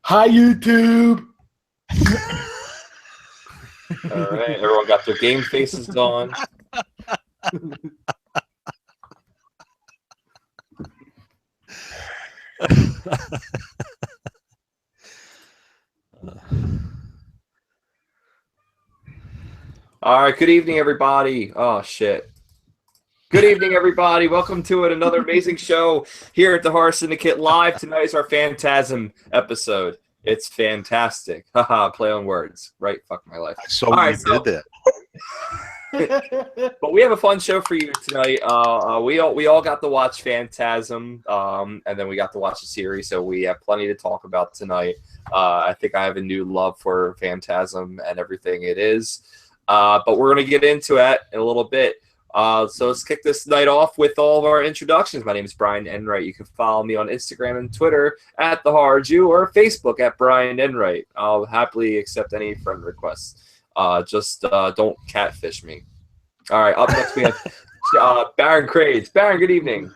Hi, YouTube. All right, everyone got their game faces on. All right, good evening, everybody. Oh, shit. Good evening, everybody. Welcome to another amazing show here at the Horror Syndicate Live. Tonight is our Phantasm episode. It's fantastic. Haha, play on words. Right? Fuck my life. So you did that. But we have a fun show for you tonight. We all got to watch Phantasm, and then we got to watch the series, so we have plenty to talk about tonight. I think I have a new love for Phantasm and everything it is. But we're going to get into it in a little bit. So let's kick this night off with all of our introductions. My name is Brian Enright. You can follow me on Instagram and Twitter at The Horror Jew or Facebook at Brian Enright. I'll happily accept any friend requests. Just don't catfish me. All right, up next we have Baron Craze. Baron, good evening.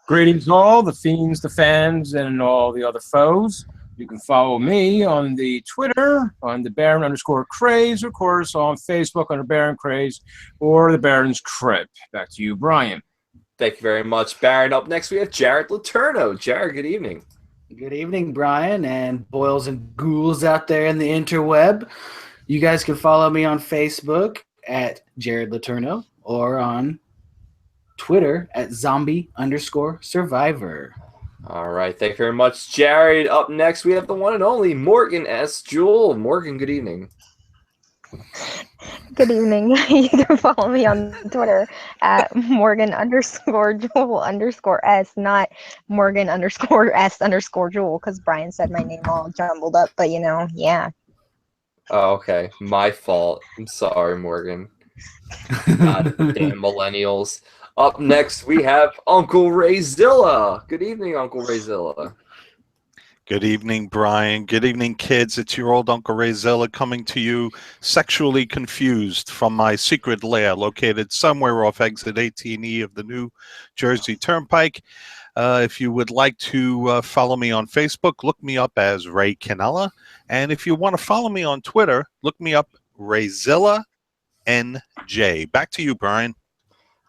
Greetings all, the fiends, the fans, and all the other foes. You can follow me on the Twitter, on the Baron_Craze, of course, on Facebook under Baron Craze, or the Baron's Crib. Back to you, Brian. Thank you very much, Baron. Up next we have Jared Letourneau. Jared, good evening. Good evening, Brian, and boils and ghouls out there in the interweb. You guys can follow me on Facebook at Jared Letourneau or on Twitter at zombie_survivor. All right, thank you very much, Jared. Up next, we have the one and only Morgan S. Jewel. Morgan, good evening. Good evening. You can follow me on Twitter at Morgan_Jewel_S, not Morgan_S_Jewel, because Brian said my name all jumbled up, but yeah. Oh, okay. My fault. I'm sorry, Morgan. God damn millennials. Up next, we have Uncle Rayzilla. Good evening, Uncle Rayzilla. Good evening, Brian. Good evening, kids. It's your old Uncle Rayzilla coming to you sexually confused from my secret lair located somewhere off exit 18E of the New Jersey Turnpike. If you would like to follow me on Facebook, look me up as Ray Canella. And if you want to follow me on Twitter, look me up Rayzilla NJ. Back to you, Brian.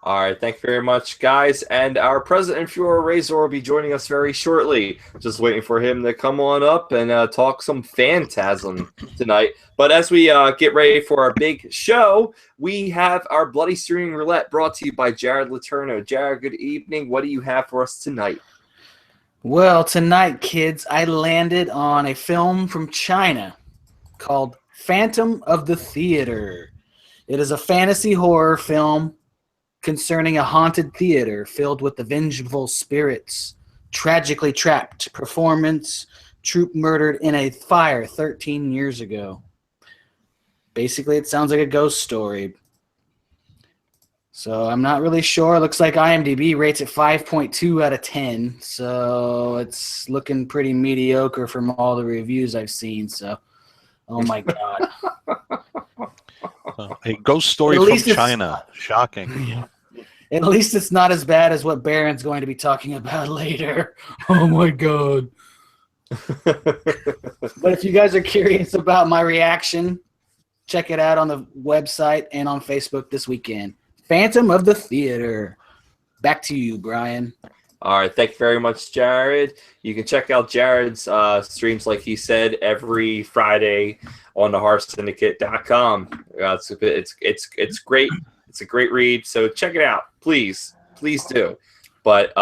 All right, thank you very much, guys. And our President Fuhrer Razor will be joining us very shortly. Just waiting for him to come on up and talk some Phantasm tonight. But as we get ready for our big show, we have our Bloody Steering Roulette brought to you by Jared Letourneau. Jared, good evening. What do you have for us tonight? Well, tonight, kids, I landed on a film from China called Phantom of the Theater. It is a fantasy horror film concerning a haunted theater filled with the vengeful spirits, tragically trapped performance, troupe murdered in a fire 13 years ago. Basically, it sounds like a ghost story. So I'm not really sure. It looks like IMDb rates it 5.2 out of 10. So it's looking pretty mediocre from all the reviews I've seen. So, oh my God. A ghost story from China. Shocking. Yeah. At least it's not as bad as what Baron's going to be talking about later. Oh my God. But if you guys are curious about my reaction, check it out on the website and on Facebook this weekend. Phantom of the Theater. Back to you, Brian. All right, thank you very much, Jared. You can check out Jared's streams, like he said, every Friday on the horrorsyndicate.com. It's great. It's a great read, so check it out, please do. But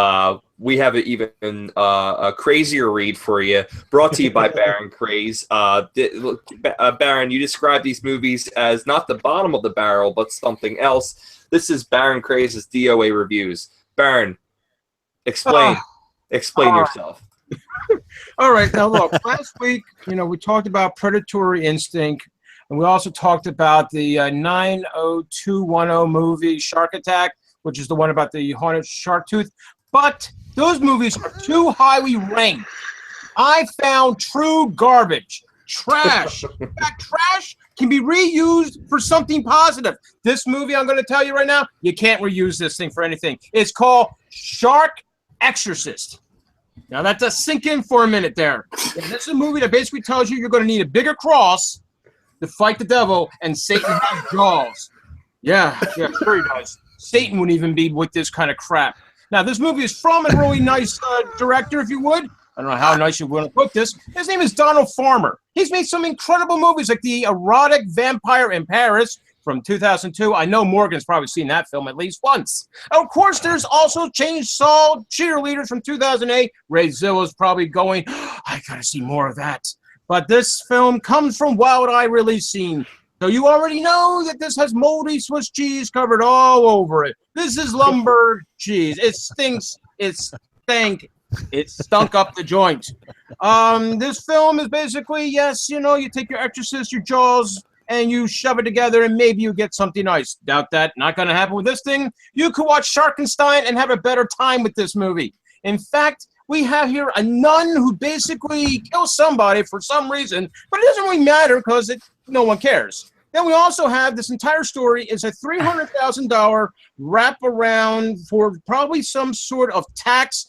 we have an even a crazier read for you, brought to you by Baron Craze. Baron, you describe these movies as not the bottom of the barrel, but something else. This is Baron Craze's DOA reviews. Baron, explain yourself. All right, now look, last week, we talked about predatory instinct, and we also talked about the 90210 movie Shark Attack, which is the one about the haunted shark tooth. But those movies are too highly ranked. I found true garbage, trash. That trash can be reused for something positive. This movie, I'm going to tell you right now, you can't reuse this thing for anything. It's called Shark Exorcist. Now that does sink in for a minute there. Yeah, this is a movie that basically tells you you're going to need a bigger cross to fight the devil, and Satan has jaws. Yeah, sure he does. Satan wouldn't even be with this kind of crap. Now, this movie is from a really nice director, if you would. I don't know how nice you want to put this. His name is Donald Farmer. He's made some incredible movies like The Erotic Vampire in Paris from 2002. I know Morgan's probably seen that film at least once. Of course, there's also Chainsaw Cheerleaders from 2008. Ray Zilla's probably going, I got to see more of that. But this film comes from Wild Eye Releasing. So you already know that this has moldy Swiss cheese covered all over it. This is Lumberg cheese. It stinks. It stank. It stunk up the joint. This film is basically, yes, you know, you take your Exorcist, your Jaws, and you shove it together, and maybe you get something nice. Doubt that. Not going to happen with this thing. You could watch Sharkenstein and have a better time with this movie. In fact, we have here a nun who basically kills somebody for some reason, but it doesn't really matter because no one cares. Then we also have this entire story is a $300,000 wraparound for probably some sort of tax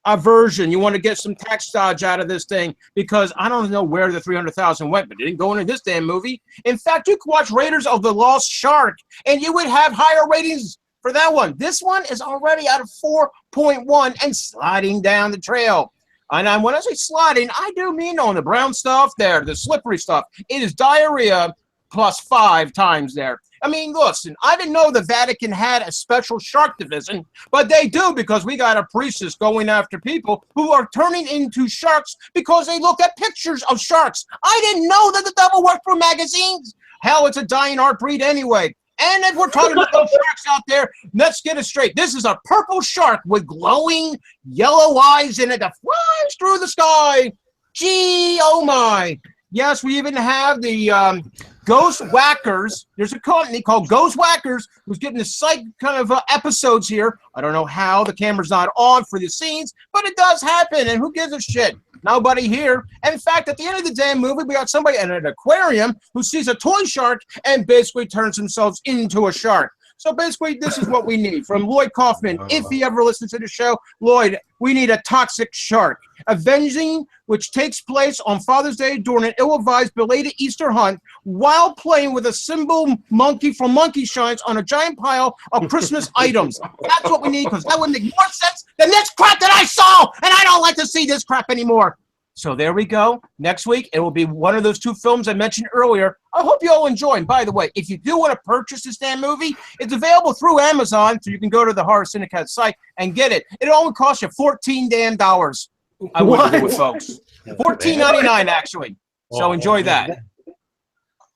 aversion. You want to get some tax dodge out of this thing because I don't know where the $300,000 went, but it didn't go into this damn movie. In fact, you could watch Raiders of the Lost Shark and you would have higher ratings for that one. This one is already out of 4.1 and sliding down the trail. And when I say sliding, I do mean on the brown stuff there, the slippery stuff. It is diarrhea plus 5 times there. I mean, listen, I didn't know the Vatican had a special shark division, but they do because we got a priestess going after people who are turning into sharks because they look at pictures of sharks. I didn't know that the devil worked for magazines. Hell, it's a dying art breed anyway. And if we're talking about those sharks out there, let's get it straight. This is a purple shark with glowing yellow eyes in it that flies through the sky. Gee, oh my. Yes, we even have the Ghost Whackers. There's a company called Ghost Whackers who's getting the psych kind of episodes here. I don't know how the camera's not on for the scenes, but it does happen, and who gives a shit? Nobody here. And in fact, at the end of the damn movie, we got somebody in an aquarium who sees a toy shark and basically turns themselves into a shark. So basically, this is what we need from Lloyd Kaufman. If he ever listens to the show, Lloyd, we need a toxic shark. Avenging, which takes place on Father's Day during an ill-advised belated Easter hunt while playing with a symbol monkey from Monkey Shines on a giant pile of Christmas items. That's what we need because that would make more sense than this crap that I saw, and I don't like to see this crap anymore. So there we go. Next week, it will be one of those 2 films I mentioned earlier. I hope you all enjoy. And by the way, if you do want to purchase this damn movie, it's available through Amazon, so you can go to the Horror Syndicate site and get it. It only costs you $14 damn. I would do it, folks. $14.99 actually. So enjoy that.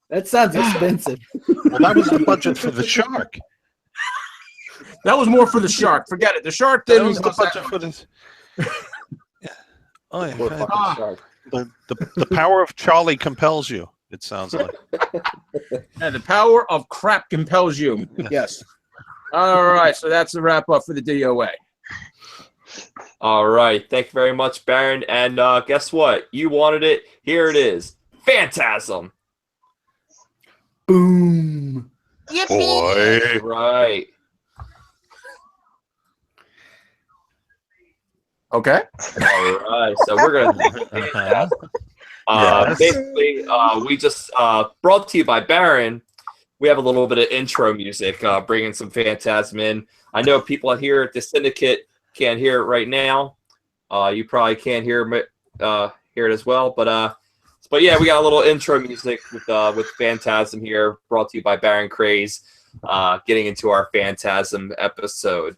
That sounds expensive. Well, that was the budget for the shark. That was more for the shark. Forget it. The shark That didn't was the budget for this. Oh, yeah. The power of Charlie compels you, it sounds like. Yeah, the power of crap compels you. Yes. All right, so that's the wrap up for the DOA. All right. Thank you very much, Baron. And guess what? You wanted it. Here it is. Phantasm. Boom. Boy. Right. Okay. All right. So we're going to Yes. basically, we just brought to you by Baron. We have a little bit of intro music, bringing some Phantasm in. I know people here at the Syndicate can't hear it right now. You probably can't hear it as well, but yeah, we got a little intro music with Phantasm here, brought to you by Baron Craze, getting into our Phantasm episode.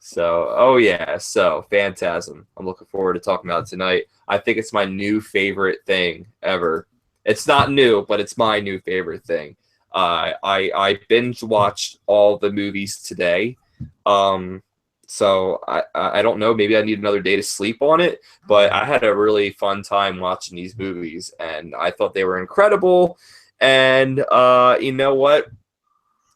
So, oh yeah, so Phantasm. I'm looking forward to talking about it tonight. I think it's my new favorite thing ever. It's not new, but it's my new favorite thing. I binge watched all the movies today. So I don't know, maybe I need another day to sleep on it, but I had a really fun time watching these movies, and I thought they were incredible. And you know what?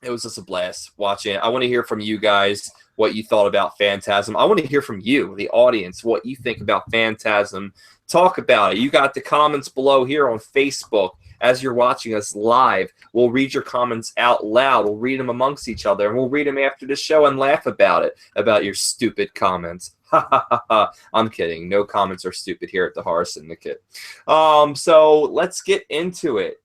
It was just a blast watching it. I want to hear from you guys what you thought about Phantasm. I want to hear from you, the audience, what you think about Phantasm. Talk about it. You got the comments below here on Facebook as you're watching us live. We'll read your comments out loud. We'll read them amongst each other, and we'll read them after the show and laugh about it, about your stupid comments. I'm kidding. No comments are stupid here at the Horror Syndicate. So let's get into it.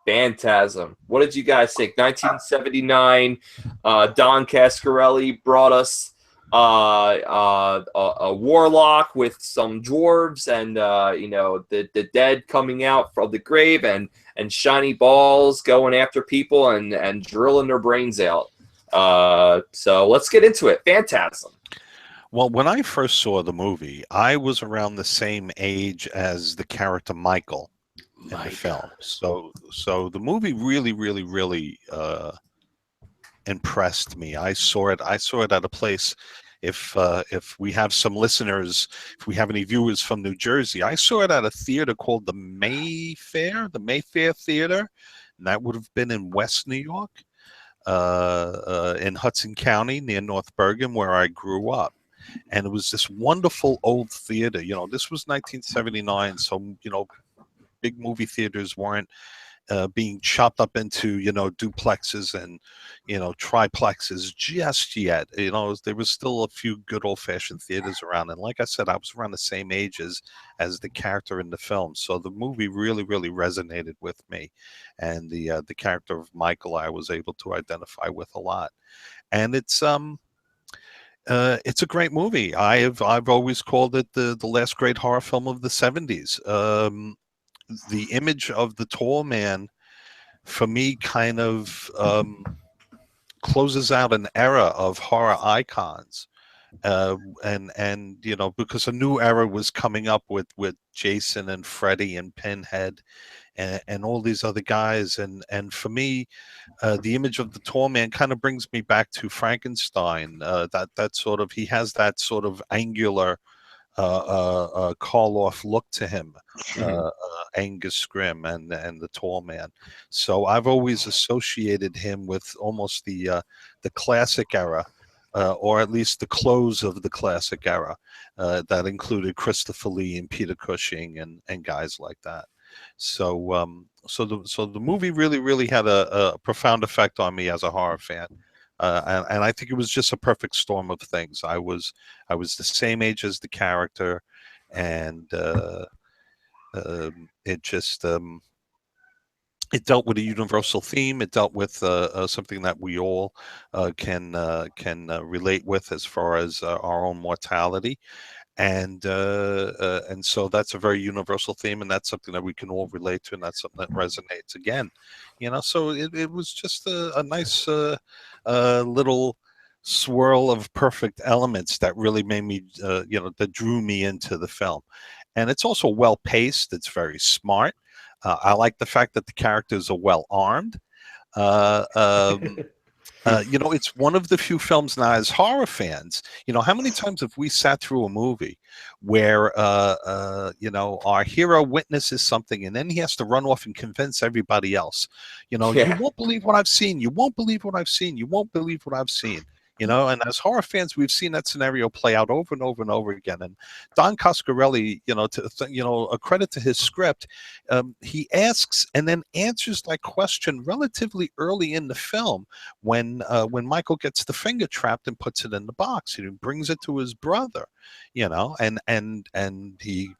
Phantasm. What did you guys think? 1979. Don Cascarelli brought us a warlock with some dwarves and the dead coming out from the grave and shiny balls going after people and drilling their brains out. So let's get into it. Phantasm. Well, when I first saw the movie, I was around the same age as the character Michael in the film. So the movie really impressed me. I saw it at a place. If we have some listeners, if we have any viewers from New Jersey, I saw it at a theater called the Mayfair Theater, and that would have been in West New York, in Hudson County near North Bergen, where I grew up. And it was this wonderful old theater. This was 1979, so big movie theaters weren't being chopped up into duplexes and triplexes just yet. There was still a few good old-fashioned theaters around, and like I said, I was around the same age as the character in the film, so the movie really resonated with me, and the character of Michael I was able to identify with a lot. And it's a great movie. I've always called it the last great horror film of the 70s. The image of the tall man, for me, kind of closes out an era of horror icons, and because a new era was coming up with Jason and Freddy and Pinhead and all these other guys, and for me, the image of the tall man kind of brings me back to Frankenstein. That sort of, he has that sort of angular call-off look to him, Angus Scrimm and the tall man. So I've always associated him with almost the classic era, or at least the close of the classic era, that included Christopher Lee and Peter Cushing and guys like that. So the movie really had a profound effect on me as a horror fan. And I think it was just a perfect storm of things. I was the same age as the character, and it just it dealt with a universal theme. It dealt with something that we all can relate with as far as our own mortality. And so that's a very universal theme, and that's something that we can all relate to, and that's something that resonates again. So it was just a nice little swirl of perfect elements that really made me, that drew me into the film. And it's also well paced. It's very smart. I like the fact that the characters are well armed. It's one of the few films now, as horror fans, how many times have we sat through a movie where, our hero witnesses something and then he has to run off and convince everybody else, you won't believe what I've seen. You won't believe what I've seen. You won't believe what I've seen. And as horror fans, we've seen that scenario play out over and over and over again. And Don Coscarelli, a credit to his script, he asks and then answers that question relatively early in the film when Michael gets the finger trapped and puts it in the box. He brings it to his brother, and he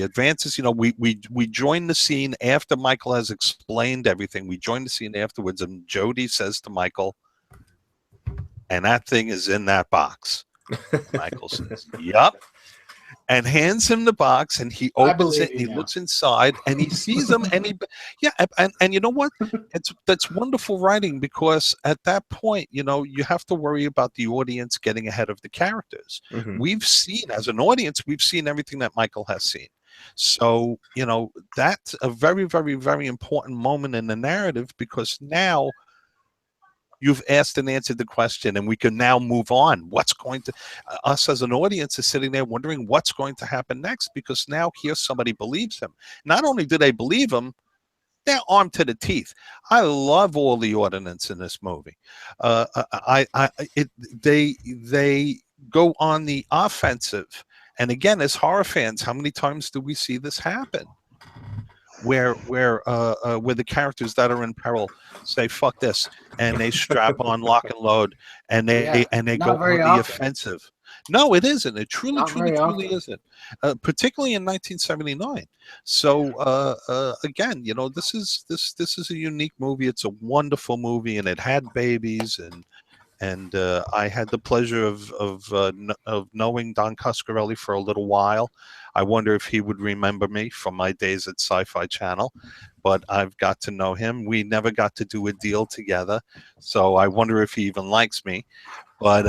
advances. We join the scene after Michael has explained everything. We join the scene afterwards, and Jody says to Michael, "And that thing is in that box." Michael says, "Yup," and hands him the box, and he opens it, and he looks inside, and he sees them, and and you know what? That's wonderful writing, because at that point, you have to worry about the audience getting ahead of the characters. We've seen, as an audience, we've seen everything that Michael has seen. So, that's a very, very, very important moment in the narrative, because now you've asked and answered the question, and we can now move on. What's going to, us as an audience is sitting there wondering what's going to happen next, because now here somebody believes him. Not only do they believe him, they're armed to the teeth. I love all the ordnance in this movie. They go on the offensive. And again, as horror fans, how many times do we see this happen? where the characters that are in peril say "fuck this" and they strap on lock and load and Yeah, they not go very on the often. offensive. No, it isn't. It truly, Not truly, very truly often. isn't. Particularly in 1979. So again, this is a unique movie. It's a wonderful movie, and it had babies, and I had the pleasure of knowing Don Coscarelli for a little while. I wonder if he would remember me from my days at Sci-Fi Channel, but I've got to know him. We never got to do a deal together, so I wonder if he even likes me. But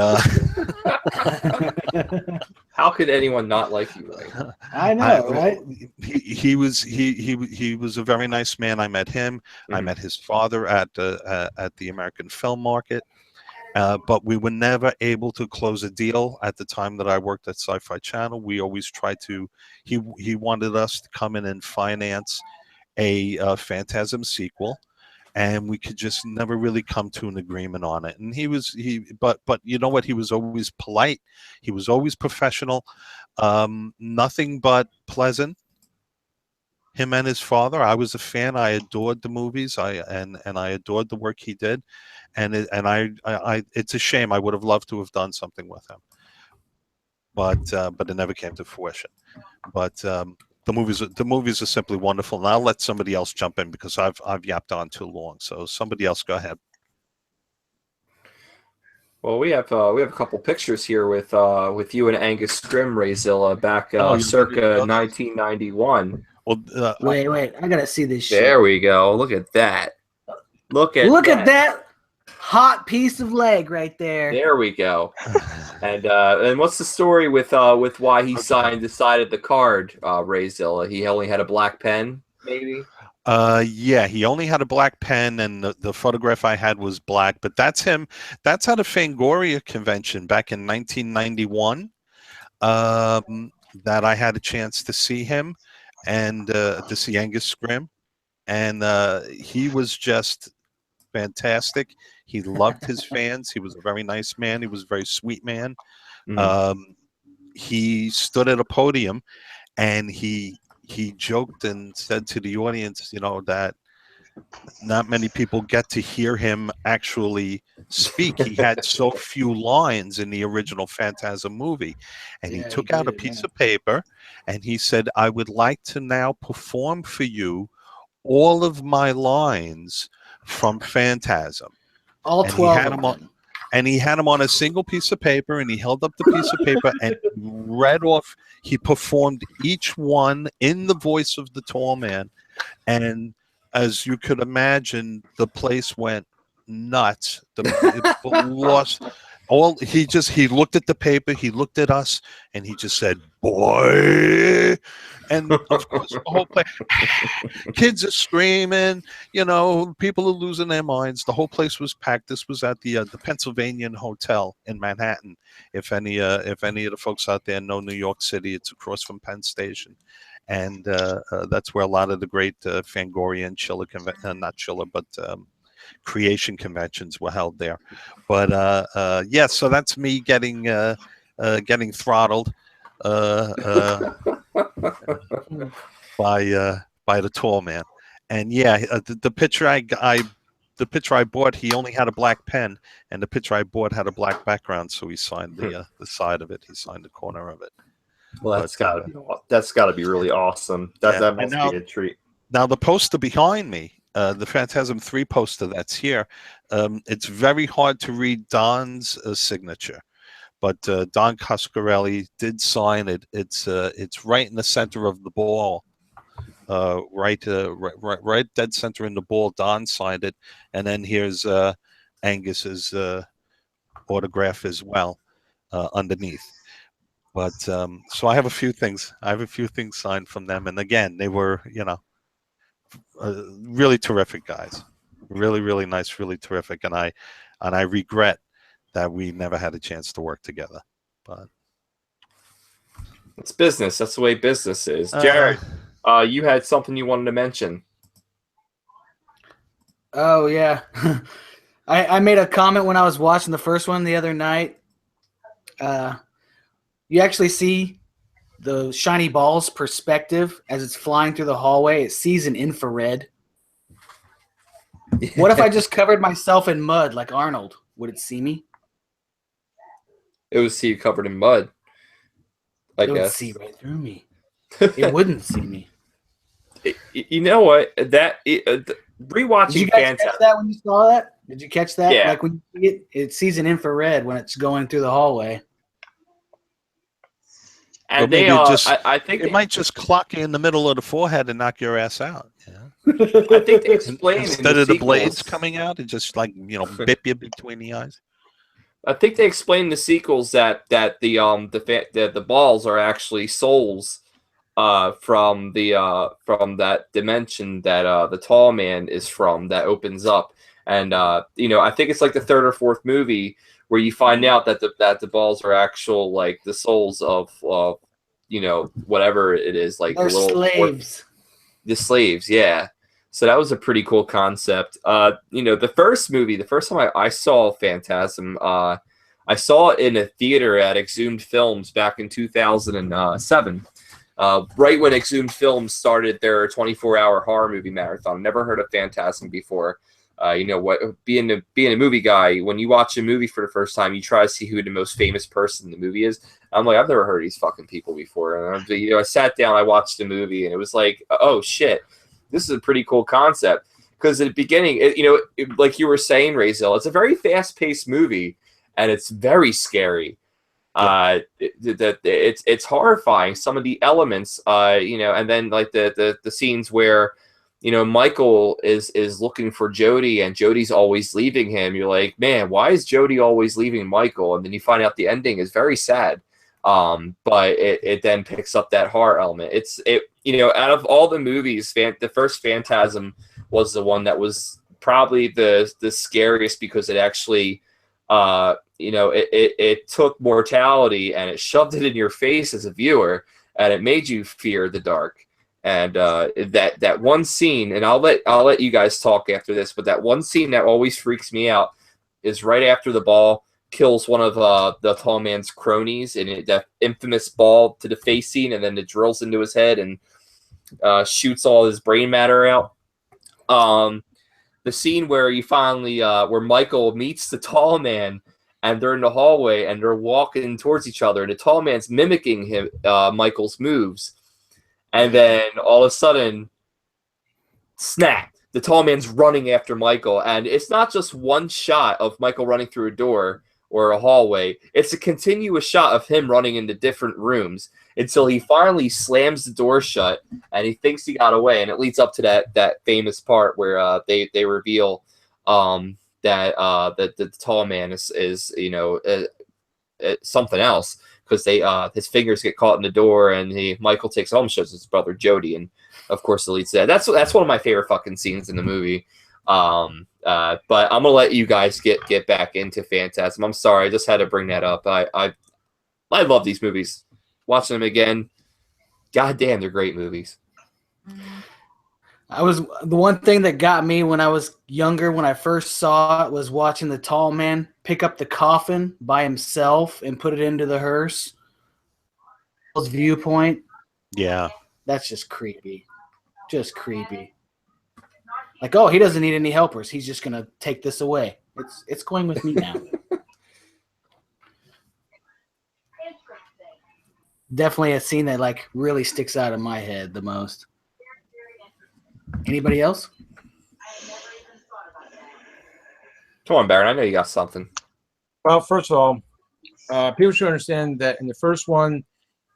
How could anyone not like you, right? I know, right? he was a very nice man. I met him. I Mhm. met his father at the American Film Market. But we were never able to close a deal at the time that I worked at Sci-Fi Channel. We always tried to. He wanted us to come in and finance a Phantasm sequel, and we could just never really come to an agreement on it. And but you know what? He was always polite. He was always professional. Nothing but pleasant. Him and his father. I was a fan. I adored the movies. And I adored the work he did. And it's a shame. I would have loved to have done something with him, but it never came to fruition. But the movies are simply wonderful. And I'll let somebody else jump in because I've yapped on too long. So somebody else, go ahead. Well, we have a couple pictures here with you and Angus Scrimm, Rayzilla, back Oh, you're ready to circa go? 1991. Well, Wait, I gotta see this shit. There we go. Look at that. Look at that hot piece of leg right there. There we go. And what's the story with why he decided the card, Rayzilla? He only had a black pen, maybe. Yeah, he only had a black pen, and the photograph I had was black. But that's him. That's at a Fangoria convention back in 1991. That I had a chance to see him and to see Angus Scrimm, and he was just fantastic. He loved his fans. He was a very nice man. He was a very sweet man. He stood at a podium and he joked and said to the audience, that not many people get to hear him actually speak. He had so few lines in the original Phantasm movie. And he took out a piece of paper and he said, I would like to now perform for you all of my lines from Phantasm. All 12 of them. And he had them on a single piece of paper, and he held up the piece of paper and read off. He performed each one in the voice of the tall man. And as you could imagine, the place went nuts. It lost all. He looked at the paper, he looked at us, and he just said, "Boy." And of course, the whole place, kids are screaming. People are losing their minds. The whole place was packed. This was at the Pennsylvania Hotel in Manhattan. If any of the folks out there know New York City, it's across from Penn Station, and that's where a lot of the great Fangoria and Chiller not Chiller, but creation conventions were held there. But yeah, so that's me getting throttled by the tall man. And yeah, the picture the picture I bought, he only had a black pen, and the picture I bought had a black background, so he signed the side of it. He signed the corner of it. Well, that's gotta be really awesome. That must be a treat. Now the poster behind me, the Phantasm 3 poster that's here, it's very hard to read Don's signature, but Don Coscarelli did sign it. It's right in the center of the ball, right dead center in the ball. Don signed it, and then here's Angus's autograph as well underneath. But so I have a few things. Signed from them, and again, they were really terrific guys, really, really nice, really terrific. And I regret that we never had a chance to work together. But it's business. That's the way business is. Jared, you had something you wanted to mention. Oh yeah, I made a comment when I was watching the first one the other night. You actually see the shiny ball's perspective as it's flying through the hallway, it sees an infrared. What if I just covered myself in mud like Arnold? Would it see me? It would see you covered in mud. I It would guess. see right through me. It wouldn't see me. You know what? Rewatching Did you guys Phantasm. catch that when you saw that? Did you catch that? Yeah. Like when you see it, it sees an infrared when it's going through the hallway. And maybe I think it might just clock you in the middle of the forehead and knock your ass out. Yeah. I think they explain Instead in of the sequels- blades coming out, it just bip you between the eyes. I think they explain in the sequels that the balls are actually souls from that dimension that the tall man is from, that opens up. And I think it's like the third or fourth movie where you find out that the balls are actual, like, the souls of whatever it is, like They're the little slaves. the slaves, yeah. So that was a pretty cool concept. The first movie, the first time I saw Phantasm, I saw it in a theater at Exhumed Films back in 2007. Right when Exhumed Films started their 24-hour horror movie marathon. Never heard of Phantasm before. Being a movie guy, when you watch a movie for the first time, you try to see who the most famous person in the movie is. I'm like, I've never heard of these fucking people before. And I sat down, I watched the movie, and it was like, oh shit, this is a pretty cool concept. Because at the beginning, like you were saying, Razel, it's a very fast-paced movie, and it's very scary. It's horrifying, some of the elements, and then like the scenes where Michael is looking for Jody, and Jody's always leaving him. You're like, man, why is Jody always leaving Michael? And then you find out the ending is very sad. But it then picks up that horror element. Out of all the movies, the first Phantasm was the one that was probably the scariest, because it actually it took mortality and it shoved it in your face as a viewer, and it made you fear the dark. And that one scene, and I'll let you guys talk after this, but that one scene that always freaks me out is right after the ball kills one of the tall man's cronies, and that infamous ball to the face scene, and then it drills into his head and shoots all his brain matter out. The scene where where Michael meets the tall man, and they're in the hallway and they're walking towards each other, and the tall man's mimicking him, Michael's moves. And then all of a sudden, snap, the tall man's running after Michael. And it's not just one shot of Michael running through a door or a hallway. It's a continuous shot of him running into different rooms until he finally slams the door shut and he thinks he got away. And it leads up to that famous part where they reveal that the tall man is something else. Because his fingers get caught in the door, and Michael takes home, shows his brother Jody, and of course it leads to that. That's one of my favorite fucking scenes in the movie. But I'm gonna let you guys get back into Phantasm. I'm sorry, I just had to bring that up. I love these movies. Watching them again, goddamn, they're great movies. The one thing that got me when I was younger, when I first saw it, was watching the tall man pick up the coffin by himself and put it into the hearse. His viewpoint. Yeah. That's just creepy. Just creepy. Like, oh, he doesn't need any helpers. He's just gonna take this away. It's going with me now. Definitely a scene that like really sticks out in my head the most. Anybody else? Come on, Baron. I know you got something. Well, first of all, people should understand that in the first one,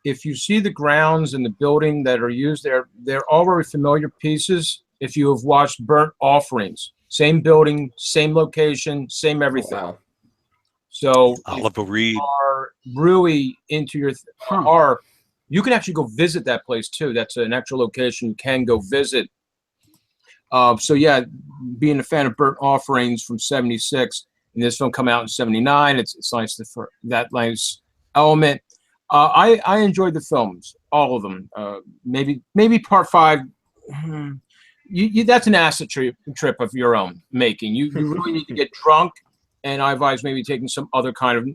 if you see the grounds and the building that are used there, they're all very familiar pieces. If you have watched Burnt Offerings, same building, same location, same everything. Oh, wow. So Oliver Reed. if you are really into your horror, you can actually go visit that place too. That's an actual location you can go visit. So yeah, being a fan of Burnt Offerings from '76, and this film come out in '79, it's nice for that nice element. I enjoyed the films, all of them. Maybe part 5. That's an acid trip of your own making. You really need to get drunk, and I advise maybe taking some other kind of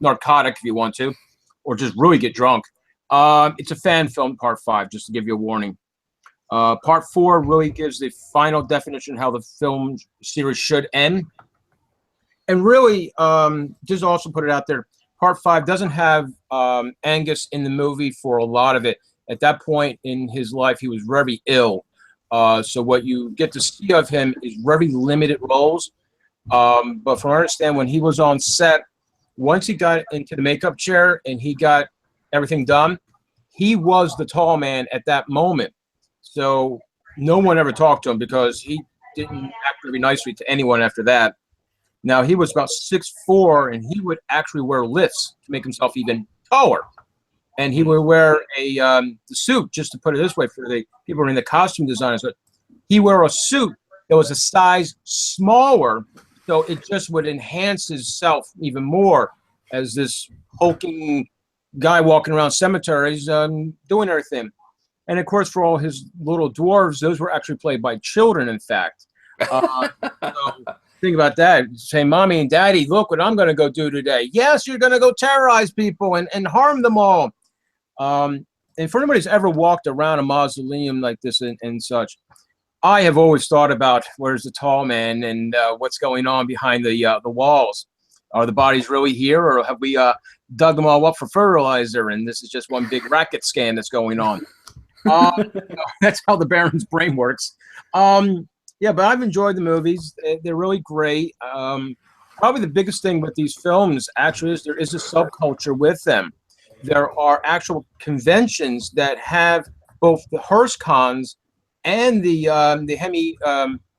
narcotic if you want to, or just really get drunk. It's a fan film, part 5, just to give you a warning. Part 4 really gives the final definition how the film series should end. And really, just also put it out there, part 5 doesn't have Angus in the movie for a lot of it. At that point in his life, he was very ill. So what you get to see of him is very limited roles. But from what I understand, when he was on set, once he got into the makeup chair and he got everything done, he was the tall man at that moment. So no one ever talked to him because he didn't act very nicely to anyone after that. Now, he was about 6'4", and he would actually wear lifts to make himself even taller. And he would wear the suit, just to put it this way, for the people who are in the costume designers, but he wore a suit that was a size smaller, so it just would enhance himself even more as this hulking guy walking around cemeteries doing everything. And, of course, for all his little dwarves, those were actually played by children, in fact. So think about that. Say, Mommy and Daddy, look what I'm going to go do today. Yes, you're going to go terrorize people and harm them all. And for anybody who's ever walked around a mausoleum like this and such, I have always thought about where's the tall man and what's going on behind the walls. Are the bodies really here, or have we dug them all up for fertilizer, and this is just one big racket scam that's going on? That's how the Baron's brain works. Yeah, but I've enjoyed the movies. They're really great. Probably the biggest thing with these films actually is there is a subculture with them. There are actual conventions that have both the Hearst cons and the Hemi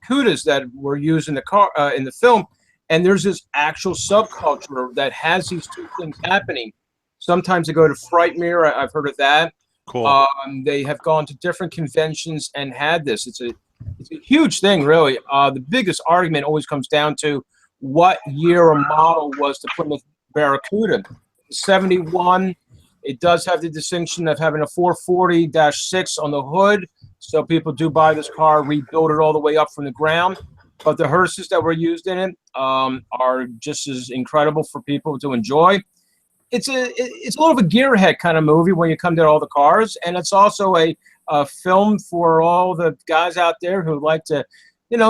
Cudas that were used in the film, and there's this actual subculture that has these two things happening. Sometimes they go to Frightmare. I've heard of that. Cool. They have gone to different conventions and had this. It's a huge thing, really. The biggest argument always comes down to what year or model was the Plymouth Barracuda. 71. It does have the distinction of having a 440-6 on the hood, so people do buy this car, rebuild it all the way up from the ground. But the hearses that were used in it are just as incredible for people to enjoy. It's a little of a gearhead kind of movie when you come to all the cars, and it's also a film for all the guys out there who like to,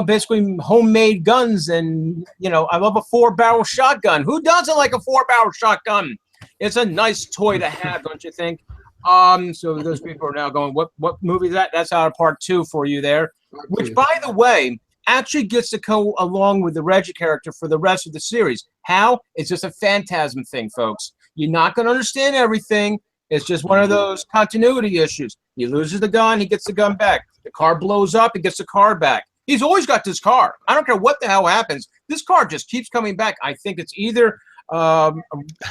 basically homemade guns. And, I love a 4-barrel shotgun. Who doesn't like a 4-barrel shotgun? It's a nice toy to have, don't you think? So those people are now going, what movie is that? That's out of part 2 for you there, which, by the way, actually gets to go along with the Reggie character for the rest of the series. How? It's just a Phantasm thing, folks. You're not going to understand everything. It's just one of those continuity issues. He loses the gun, he gets the gun back. The car blows up, he gets the car back. He's always got this car. I don't care what the hell happens. This car just keeps coming back. I think it's either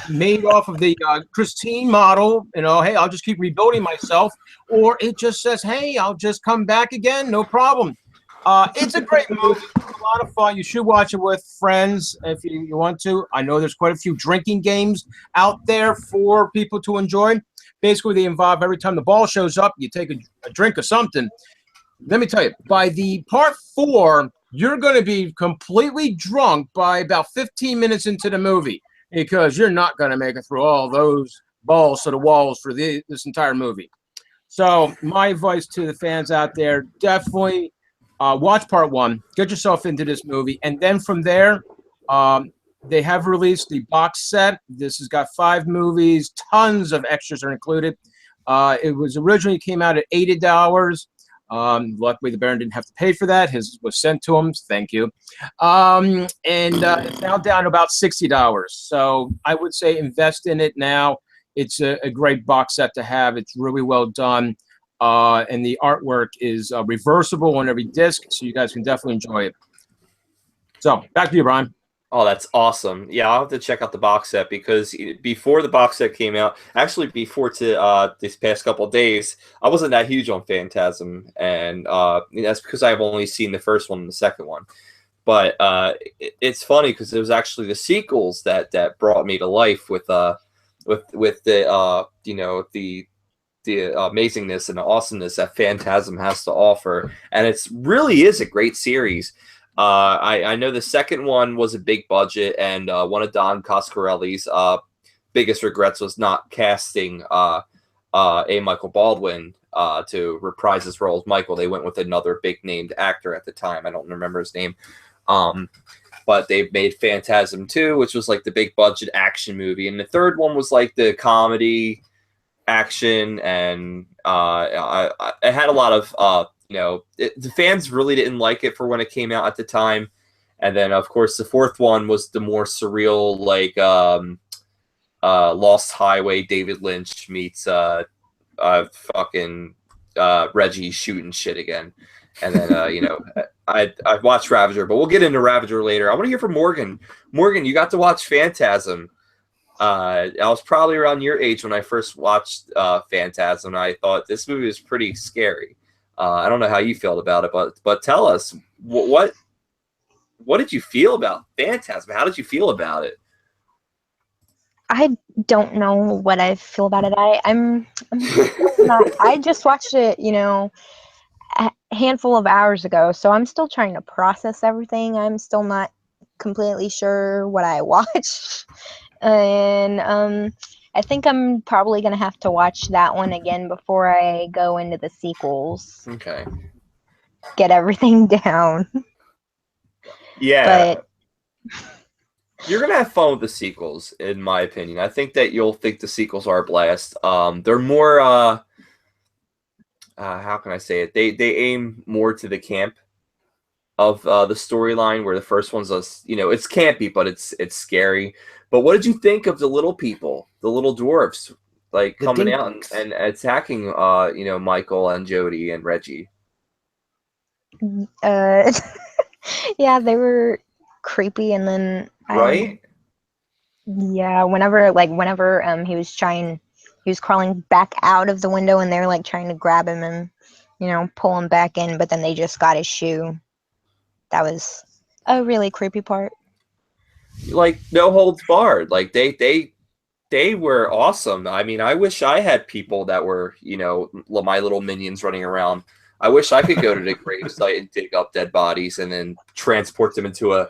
made off of the Christine model, hey, I'll just keep rebuilding myself, or it just says, hey, I'll just come back again, no problem. It's a great movie. It's a lot of fun. You should watch it with friends if you want to. I know there's quite a few drinking games out there for people to enjoy. Basically, they involve every time the ball shows up, you take a drink of something. Let me tell you, by the part 4, you're going to be completely drunk by about 15 minutes into the movie because you're not going to make it through all those balls to the walls for this entire movie. So my advice to the fans out there, definitely watch part 1, get yourself into this movie, and then from there, they have released the box set. This has got 5 movies, tons of extras are included. It was originally came out at $80. Luckily, the Baron didn't have to pay for that. His was sent to him. Thank you. It's now down to about $60. So I would say invest in it now. It's a great box set to have. It's really well done. And the artwork is reversible on every disc, so you guys can definitely enjoy it. So back to you, Brian. Oh, that's awesome. Yeah, I'll have to check out the box set because before the box set came out, actually before this past couple of days, I wasn't that huge on Phantasm, and that's because I've only seen the first one and the second one. But it's funny because it was actually the sequels that brought me to life with the amazingness and the awesomeness that Phantasm has to offer, and it really is a great series. I know the second one was a big budget, and one of Don Coscarelli's biggest regrets was not casting A. Michael Baldwin to reprise his role as Michael. They went with another big named actor at the time. I don't remember his name. But they made Phantasm 2, which was like the big budget action movie. And the third one was like the comedy action. And it had a lot of, the fans really didn't like it for when it came out at the time. And then, of course, the fourth one was the more surreal, like Lost Highway, David Lynch meets Reggie shooting shit again. And then, I've watched Ravager, but we'll get into Ravager later. I want to hear from Morgan. Morgan, you got to watch Phantasm. I was probably around your age when I first watched Phantasm, and I thought this movie was pretty scary. I don't know how you felt about it, but tell us, what did you feel about Phantasm? How did you feel about it? I don't know what I feel about it. I'm not, I just watched it, a handful of hours ago, so I'm still trying to process everything. I'm still not completely sure what I watched. And I think I'm probably going to have to watch that one again before I go into the sequels. Okay. Get everything down. Yeah. But you're going to have fun with the sequels, in my opinion. I think that you'll think the sequels are a blast. They're more, how can I say it? They aim more to the camp of the storyline, where the first one's, it's campy, but it's scary. But what did you think of the little people, the little dwarves, like The coming out dinks. and attacking, Michael and Jody and Reggie? yeah, they were creepy, and then Right? yeah, whenever he was crawling back out of the window, and they were like trying to grab him and pull him back in, but then they just got his shoe. That was a really creepy part. Like, no holds barred. Like, they were awesome. I mean, I wish I had people that were, my little minions running around. I wish I could go to the gravesite and dig up dead bodies and then transport them into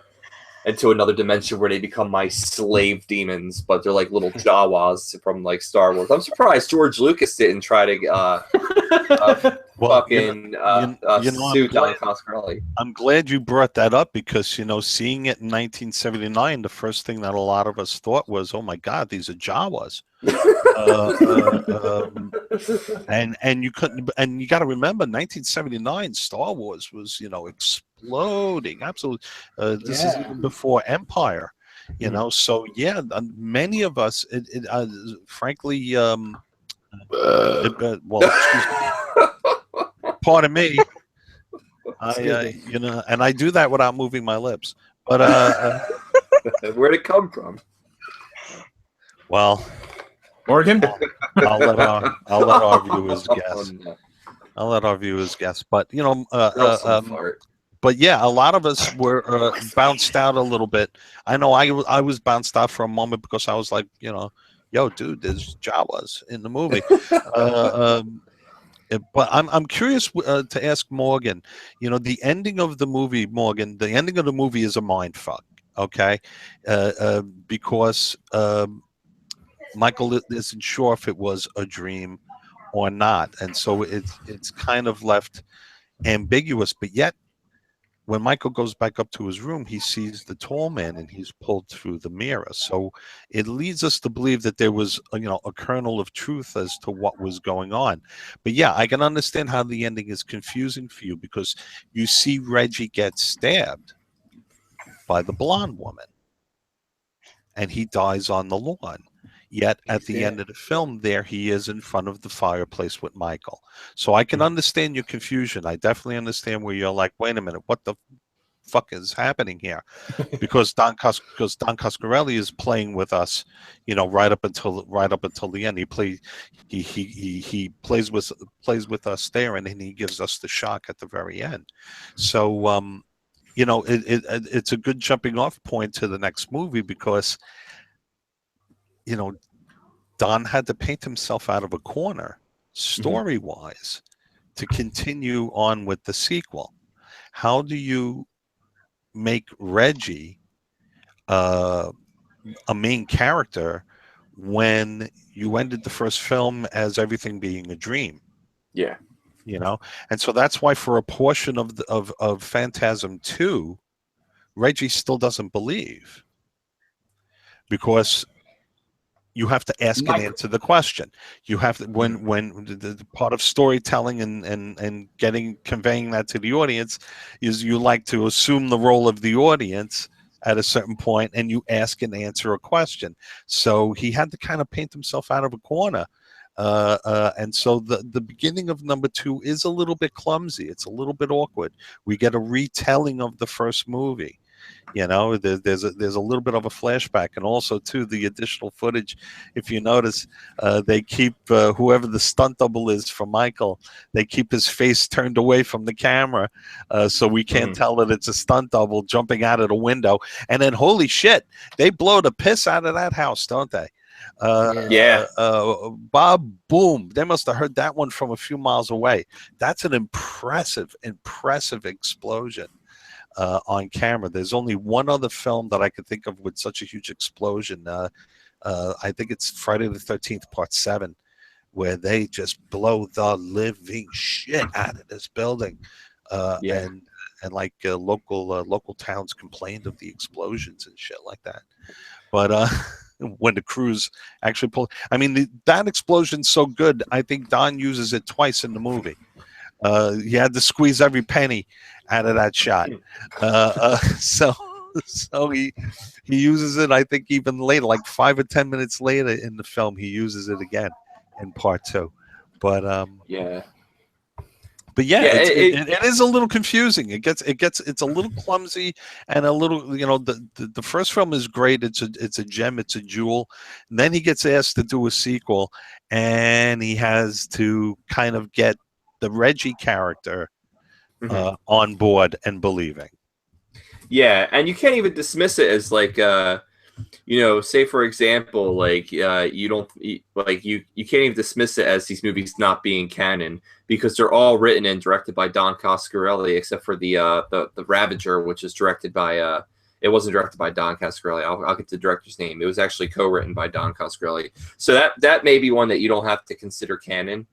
another dimension where they become my slave demons, but they're like little Jawas from like Star Wars. I'm surprised George Lucas didn't try to sue Don Coscarelli. I'm glad you brought that up, because seeing it in 1979, the first thing that a lot of us thought was, "Oh my God, these are Jawas." And you couldn't, and you got to remember, 1979 Star Wars was exploding, absolutely. This is even before Empire, So yeah, many of us, frankly, well, excuse me, pardon me. And I do that without moving my lips. But where'd it come from? Well, Morgan, I'll let our viewers guess. No. I'll let our viewers guess. But Fart. but yeah, a lot of us were bounced out a little bit. I know I was bounced out for a moment, because I was like, yo, dude, there's Jawas in the movie. But I'm curious to ask Morgan. The ending of the movie, Morgan. The ending of the movie is a mind fuck. Okay, because Michael isn't sure if it was a dream or not, and so it's kind of left ambiguous. But yet, when Michael goes back up to his room, he sees the tall man, and he's pulled through the mirror. So it leads us to believe that there was, a kernel of truth as to what was going on. But yeah, I can understand how the ending is confusing for you, because you see Reggie get stabbed by the blonde woman, and he dies on the lawn. Yet at the end of the film, there he is in front of the fireplace with Michael. So I can understand your confusion. I definitely understand where you're like, wait a minute, what the fuck is happening here? Because Don Coscarelli is playing with us, right up until the end. He plays with us there, and then he gives us the shock at the very end. So it's a good jumping off point to the next movie, because Don had to paint himself out of a corner, story-wise, to continue on with the sequel. How do you make Reggie a main character when you ended the first film as everything being a dream. Yeah. You know, and so that's why for a portion of of Phantasm 2, Reggie still doesn't believe, because you have to ask and answer the question. You have to, when the part of storytelling and conveying that to the audience is, you like to assume the role of the audience at a certain point, and you ask and answer a question. So he had to kind of paint himself out of a corner. And so the beginning of number 2 is a little bit clumsy. It's a little bit awkward. We get a retelling of the first movie. You know, there's a little bit of a flashback, and also too the additional footage. If you notice, they keep whoever the stunt double is for Michael, they keep his face turned away from the camera, so we can't tell that it's a stunt double jumping out of the window. And then, holy shit, they blow the piss out of that house, don't they? Bob Boom. They must have heard that one from a few miles away. That's an impressive explosion. On camera. There's only one other film that I could think of with such a huge explosion. I think it's Friday the 13th, Part 7, where they just blow the living shit out of this building. And like local towns complained of the explosions and shit like that. But when the crews actually pull, I mean, that explosion's so good, I think Don uses it twice in the movie. He had to squeeze every penny out of that shot. So he uses it, I think, even later, like 5 or 10 minutes later in the film, he uses it again in Part 2. But it is a little confusing. It's a little clumsy and a little, you know, the first film is great. It's a gem. It's a jewel. And then he gets asked to do a sequel, and he has to kind of get the Reggie character on board and believing. Yeah, and you can't even dismiss it as like, you know, say for example, like you can't even dismiss it as these movies not being canon, because they're all written and directed by Don Coscarelli, except for the Ravager, which is directed by it wasn't directed by Don Coscarelli. I'll get the director's name. It was actually co-written by Don Coscarelli. So that may be one that you don't have to consider canon.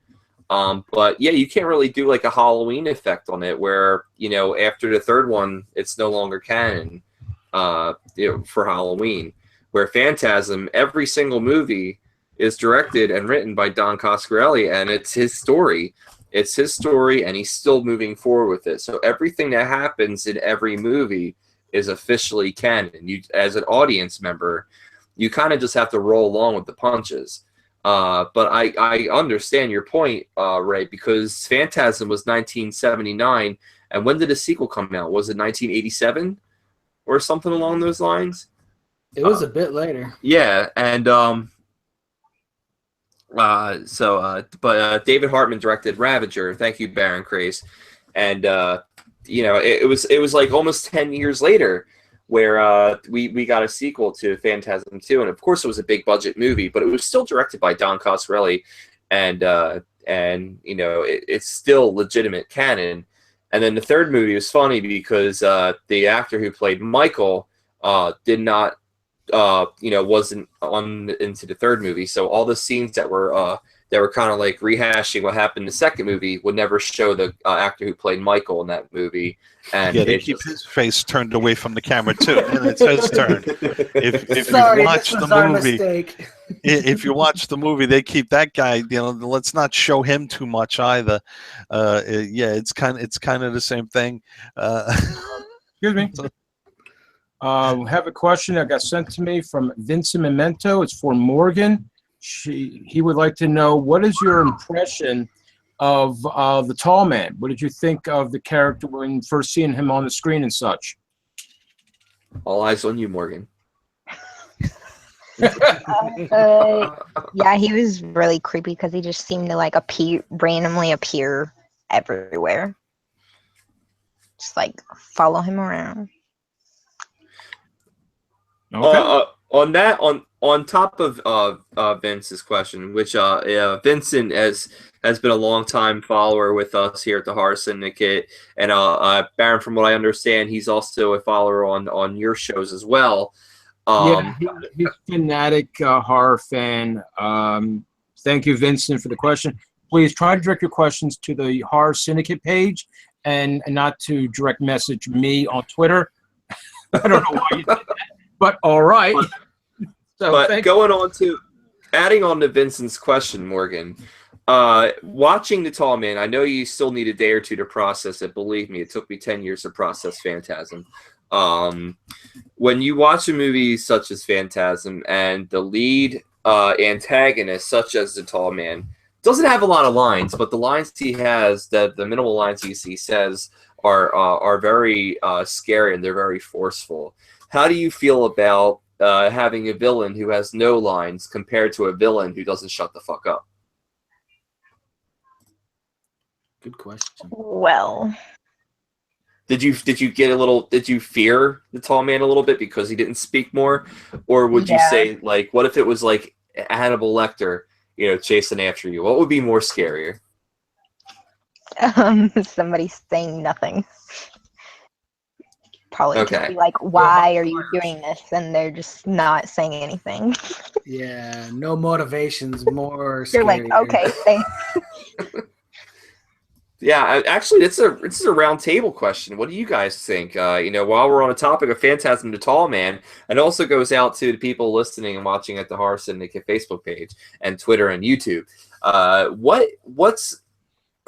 But yeah, you can't really do like a Halloween effect on it, where, you know, after the third one, it's no longer canon, you know, for Halloween. Where Phantasm, every single movie is directed and written by Don Coscarelli, and it's his story. It's his story, and he's still moving forward with it. So everything that happens in every movie is officially canon. You, as an audience member, you kind of just have to roll along with the punches. But I understand your point, Ray, because Phantasm was 1979, and when did the sequel come out? Was it 1987 or something along those lines? It was a bit later. Yeah, and David Hartman directed Ravager. Thank you, Baron Craze. And you know, it was like almost 10 years later where we got a sequel to Phantasm 2, and of course it was a big budget movie, but it was still directed by Don Coscarelli, and you know, it's still legitimate canon. And then the third movie was funny because the actor who played Michael did not you know, wasn't on into the third movie, so all the scenes that were kind of like rehashing what happened in the second movie would never show the actor who played Michael in that movie. And yeah, they keep his face turned away from the camera too, and it's his turn. If Sorry, you watch this was the our movie, mistake. if you watch the movie, they keep that guy. You know, let's not show him too much either. Yeah, it's kind of the same thing. Excuse me. Have a question that got sent to me from Vincent Memento. It's for Morgan. He would like to know, what is your impression of the Tall Man? What did you think of the character when first seeing him on the screen and such? All eyes on you, Morgan. Yeah, he was really creepy because he just seemed to like randomly appear everywhere. Just like follow him around. Okay. On top of Vince's question, which Vincent has been a long time follower with us here at the Horror Syndicate, and Baron, from what I understand, he's also a follower on your shows as well. He's a fanatic horror fan. Thank you, Vincent, for the question. Please try to direct your questions to the Horror Syndicate page and not to direct message me on Twitter. I don't know why you did that, but all right. But adding on to Vincent's question, Morgan, watching The Tall Man, I know you still need a day or two to process it. Believe me, it took me 10 years to process Phantasm. When you watch a movie such as Phantasm and the lead antagonist, such as The Tall Man, doesn't have a lot of lines, but the lines he has, the minimal lines he says, are very scary and they're very forceful. How do you feel about having a villain who has no lines compared to a villain who doesn't shut the fuck up? Good question. Well, did you fear the Tall Man a little bit because he didn't speak more, or would you say, like, what if it was like Hannibal Lecter, chasing after you? What would be more scarier? Somebody saying nothing. Probably Okay. be like, why are you doing this? And they're just not saying anything. Yeah, no motivations, more You're like, scarier. okay, thanks. Yeah, actually, this is a round table question. What do you guys think? While we're on the topic of Phantasm the Tall Man, it also goes out to the people listening and watching at the Horror Syndicate Facebook page and Twitter and YouTube. What's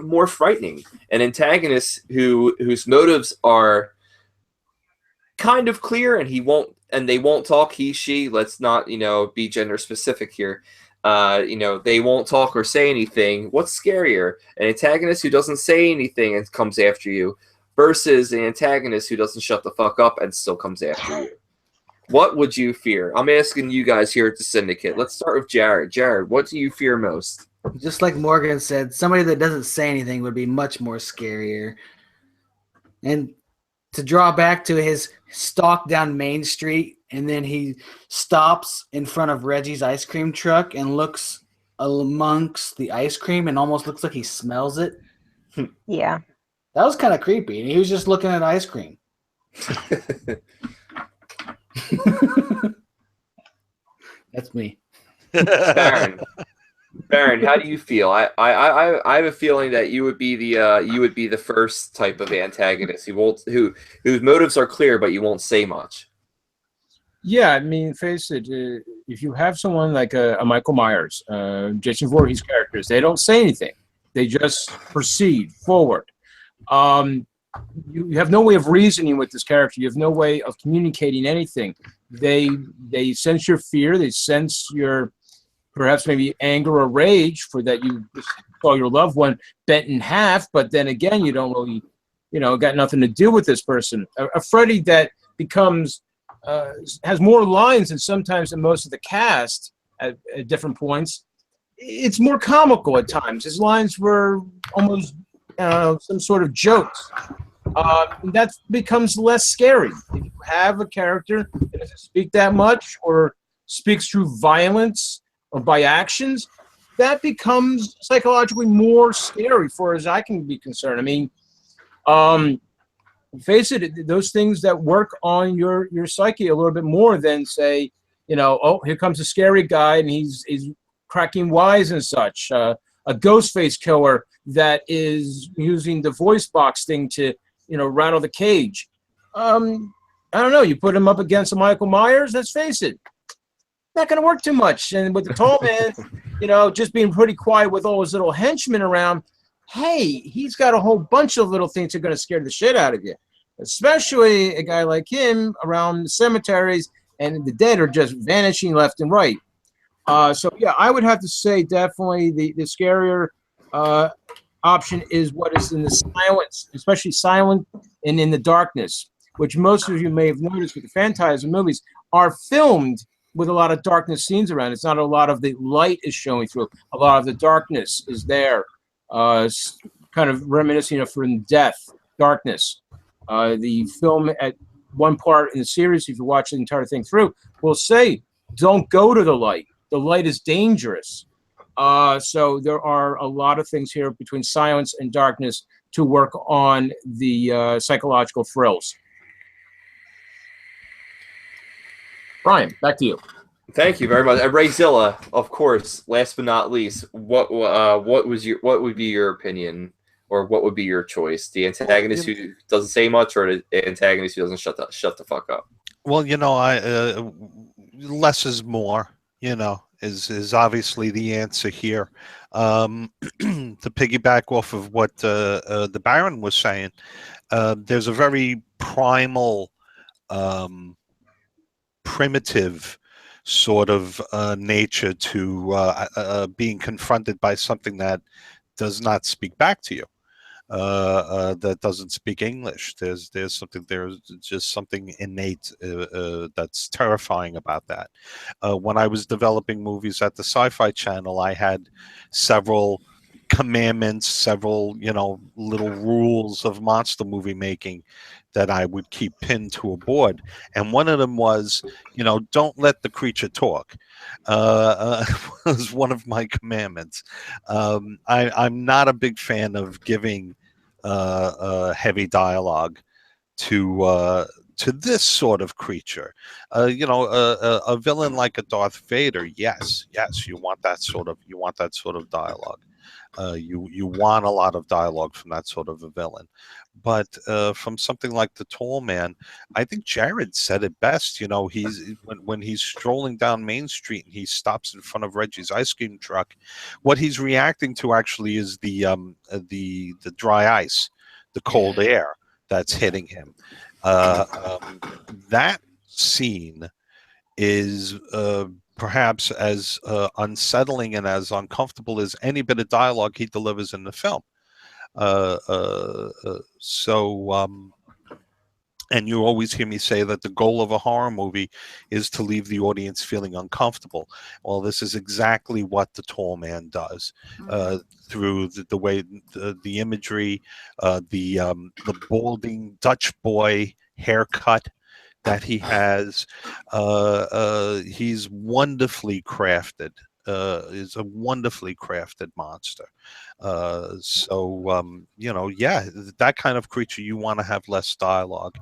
more frightening? An antagonist whose motives are kind of clear and they won't talk, he, she, let's not, be gender specific here. They won't talk or say anything. What's scarier? An antagonist who doesn't say anything and comes after you versus an antagonist who doesn't shut the fuck up and still comes after you? What would you fear? I'm asking you guys here at the Syndicate. Let's start with Jared. Jared, what do you fear most? Just like Morgan said, somebody that doesn't say anything would be much more scarier. And to draw back to his stalk down Main Street, and then he stops in front of Reggie's ice cream truck and looks amongst the ice cream and almost looks like he smells it. Yeah. That was kind of creepy. And he was just looking at ice cream. That's me. Baron, how do you feel? I have a feeling that you would be the first type of antagonist whose motives are clear, but you won't say much. Yeah, I mean, face it. If you have someone like a Michael Myers, Jason Voorhees characters, they don't say anything; they just proceed forward. You have no way of reasoning with this character. You have no way of communicating anything. They sense your fear. They sense your perhaps maybe anger or rage for that you saw your loved one bent in half. But then again, you don't really, got nothing to do with this person. A Freddy that becomes has more lines than sometimes than most of the cast at different points. It's more comical at times. His lines were almost some sort of jokes. That becomes less scary. If you have a character that doesn't speak that much or speaks through violence or by actions, that becomes psychologically more scary for as I can be concerned. I mean, face it, those things that work on your psyche a little bit more than say, oh, here comes a scary guy and he's cracking wise and such. A ghost face killer that is using the voice box thing to, rattle the cage. I don't know. You put him up against a Michael Myers, let's face it, not going to work too much. And with the Tall Man, just being pretty quiet with all his little henchmen around, hey, he's got a whole bunch of little things that are going to scare the shit out of you, especially a guy like him around the cemeteries and the dead are just vanishing left and right. So, yeah, I would have to say definitely the scarier option is what is in the silence, especially silent and in the darkness, which most of you may have noticed with the Phantasm movies are filmed with a lot of darkness scenes around. It's not a lot of the light is showing through. A lot of the darkness is there, kind of reminiscing of From Death, darkness. The film at one part in the series, if you watch the entire thing through, will say, don't go to the light. The light is dangerous. So there are a lot of things here between silence and darkness to work on the psychological thrills. Brian, back to you. Thank you very much. And Rayzilla, of course, last but not least, what would be your opinion, or what would be your choice? The antagonist who doesn't say much, or the antagonist who doesn't shut the fuck up? Well, less is more. Is obviously the answer here. To piggyback off of what the Baron was saying, there's a very primal, primitive sort of nature to being confronted by something that does not speak back to you, that doesn't speak English. There's just something innate that's terrifying about that. When I was developing movies at the Sci-Fi Channel, I had several commandments, several little rules of monster movie making that I would keep pinned to a board, and one of them was, don't let the creature talk. Was one of my commandments. I'm not a big fan of giving heavy dialogue to this sort of creature. A villain like a Darth Vader, yes, you want that sort of dialogue. You want a lot of dialogue from that sort of a villain. But from something like the Tall Man, I think Jared said it best. He's when he's strolling down Main Street and he stops in front of Reggie's ice cream truck, what he's reacting to actually is the dry ice, the cold air that's hitting him. That scene is perhaps as unsettling and as uncomfortable as any bit of dialogue he delivers in the film. And you always hear me say that the goal of a horror movie is to leave the audience feeling uncomfortable. Well, this is exactly what the Tall Man does, through the way the imagery, the balding Dutch boy haircut that he has. He's wonderfully crafted. Is a wonderfully crafted monster. That kind of creature, you want to have less dialogue.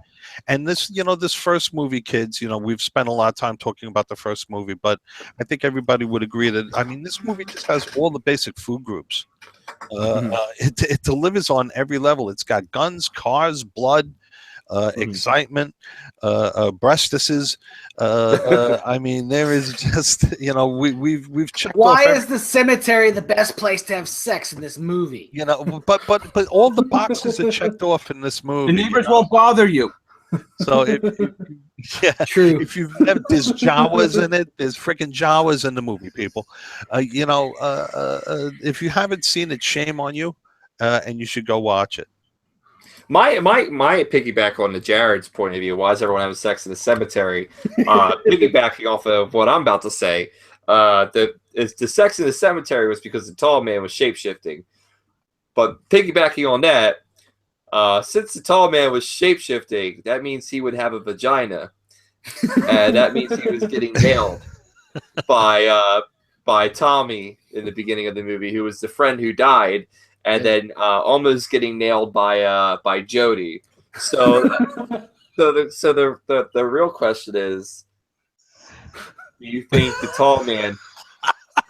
And this first movie, kids, we've spent a lot of time talking about the first movie, but I think everybody would agree that, this movie just has all the basic food groups. It delivers on every level. It's got guns, cars, blood, excitement, breastises. There is just, we've checked. Why is the cemetery the best place to have sex in this movie? But all the boxes are checked off in this movie. The neighbors won't bother you. So True. There's Jawas in it. There's freaking Jawas in the movie, people. If you haven't seen it, shame on you, and you should go watch it. My piggyback on the Jared's point of view, why is everyone having sex in the cemetery? Piggybacking off of what I'm about to say, the sex in the cemetery was because the Tall Man was shapeshifting. But piggybacking on that, since the Tall Man was shapeshifting, that means he would have a vagina, and that means he was getting nailed by Tommy in the beginning of the movie, who was the friend who died. And then almost getting nailed by Jody. So the real question is, do you think the Tall Man?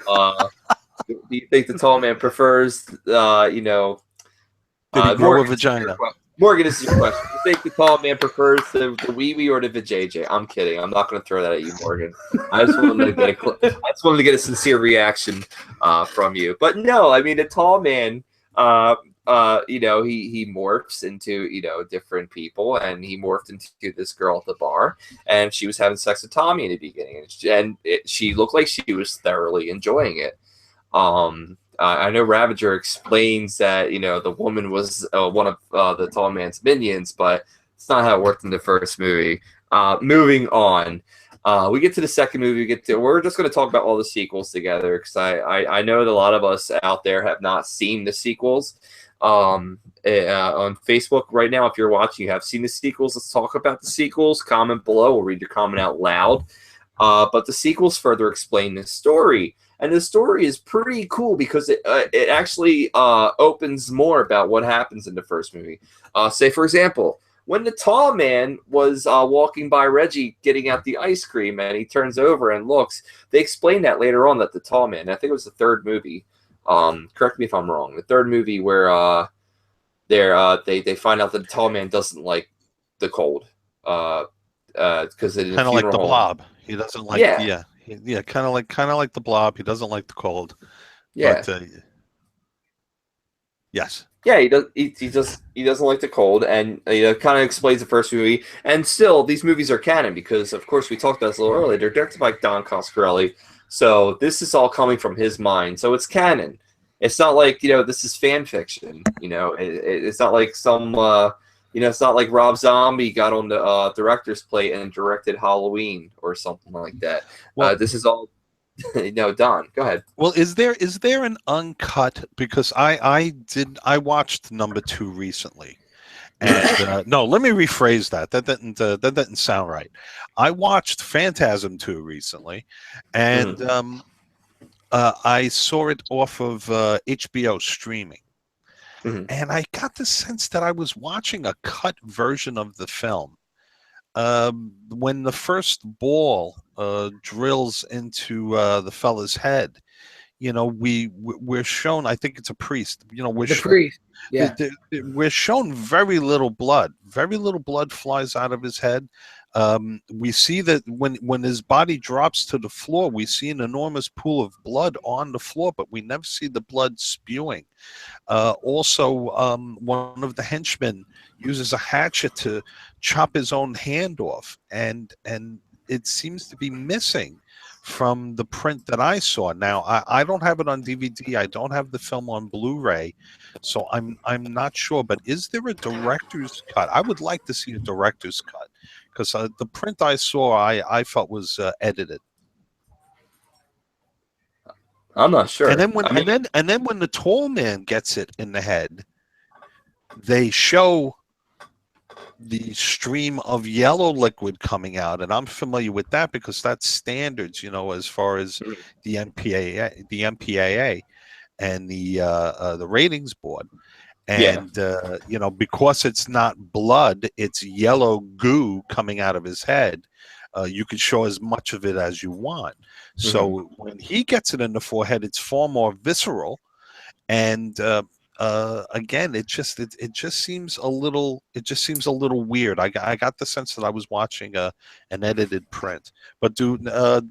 Do you think the Tall Man prefers? Did he grow a vagina? Morgan, this is your question. Do you think the Tall Man prefers the wee wee or the vajayjay? I'm kidding. I'm not going to throw that at you, Morgan. I just wanted to get a sincere reaction from you. But no, the Tall Man. He morphs into, different people, and he morphed into this girl at the bar, and she was having sex with Tommy in the beginning, and she looked like she was thoroughly enjoying it. I know Ravager explains that, the woman was one of the Tall Man's minions, but it's not how it worked in the first movie. Moving on. We get to the second movie. We're just going to talk about all the sequels together, because I know that a lot of us out there have not seen the sequels. On Facebook right now, if you're watching, you have seen the sequels. Let's talk about the sequels. Comment below. We'll read your comment out loud. But the sequels further explain the story, and the story is pretty cool because it actually opens more about what happens in the first movie. Say, for example, when the tall man was walking by Reggie getting out the ice cream, and he turns over and looks. They explain that later on that the tall man. I think it was the third movie. Correct me if I'm wrong. The third movie where they find out that the tall man doesn't like the cold. Because in Kind of like the home, Blob. He doesn't like. Yeah. Yeah, kind of like the Blob. He doesn't like the cold. Yeah. But yes. Yeah, he does. He doesn't like the cold, and kind of explains the first movie. And still, these movies are canon because, of course, we talked about this a little earlier. They're directed by Don Coscarelli, so this is all coming from his mind. So it's canon. It's not like this is fan fiction. It's not like some. It's not like Rob Zombie got on the director's plate and directed Halloween or something like that. Well, this is all. No, Don, go ahead. Well, is there an uncut? Because I watched number 2 recently, and no, let me rephrase that. That didn't sound right. I watched Phantasm 2 recently, and I saw it off of HBO streaming, and I got the sense that I was watching a cut version of the film. When the first ball drills into the fella's head, we're shown. I think it's a priest. Priest. Yeah. We're shown very little blood. Very little blood flies out of his head. We see that when his body drops to the floor, we see an enormous pool of blood on the floor, but we never see the blood spewing. Also, one of the henchmen uses a hatchet to chop his own hand off, and it seems to be missing from the print that I saw. Now, I don't have it on DVD. I don't have the film on Blu-ray, so I'm not sure. But is there a director's cut? I would like to see a director's cut because the print I saw, I felt was edited. I'm not sure. And then when the tall man gets it in the head, they show the stream of yellow liquid coming out, and I'm familiar with that because that's standards, as far as the MPAA and the ratings board. And because it's not blood, it's yellow goo coming out of his head. You can show as much of it as you want. So when he gets it in the forehead, it's far more visceral, and again, it just seems a little weird. I got the sense that I was watching an edited print. But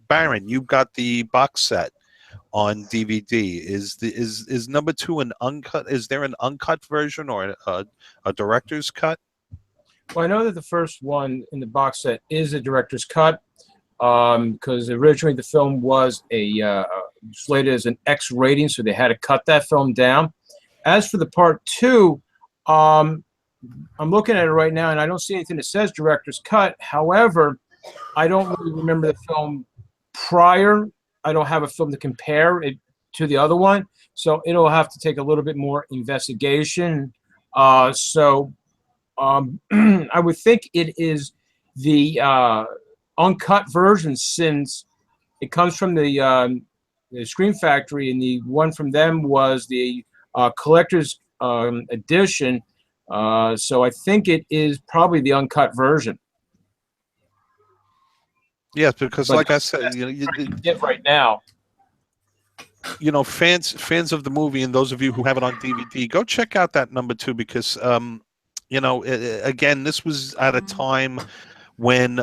Baron, you've got the box set on DVD. Is number 2 an uncut? Is there an uncut version or a director's cut? Well, I know that the first one in the box set is a director's cut because originally the film was slated as an X rating, so they had to cut that film down. As for the part 2, I'm looking at it right now, and I don't see anything that says director's cut. However, I don't really remember the film prior. I don't have a film to compare it to the other one, so it'll have to take a little bit more investigation. I would think it is the uncut version, since it comes from the Screen Factory, and the one from them was the collector's edition. So I think it is probably the uncut version. Yes, because like I said, get right now. Fans of the movie, and those of you who have it on DVD, go check out that number 2 because again, this was at a time when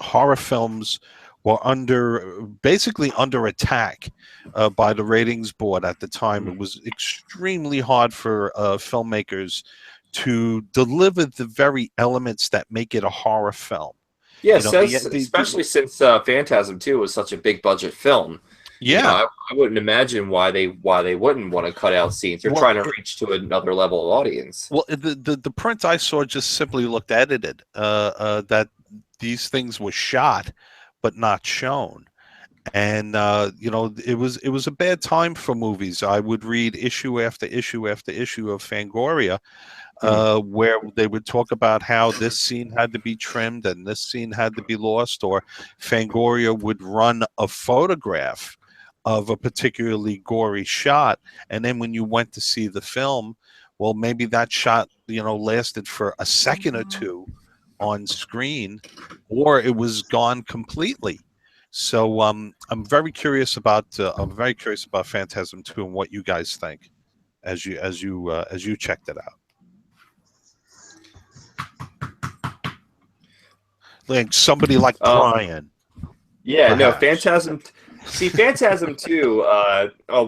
horror films were basically under attack by the ratings board at the time. It was extremely hard for filmmakers to deliver the very elements that make it a horror film. Yeah, especially since Phantasm 2 was such a big budget film. Yeah, I wouldn't imagine why they wouldn't want to cut out scenes. They're trying to reach to another level of audience. Well, the print I saw just simply looked edited. That these things were shot but not shown, and it was a bad time for movies. I would read issue after issue after issue of Fangoria, where they would talk about how this scene had to be trimmed and this scene had to be lost, or Fangoria would run a photograph of a particularly gory shot, and then when you went to see the film, Well, maybe that shot, lasted for a second or two on screen, or it was gone completely. So I'm very curious about Phantasm 2 and what you guys think as you checked it out. Like somebody like Brian. Yeah, no, perhaps. Phantasm. See, Phantasm 2.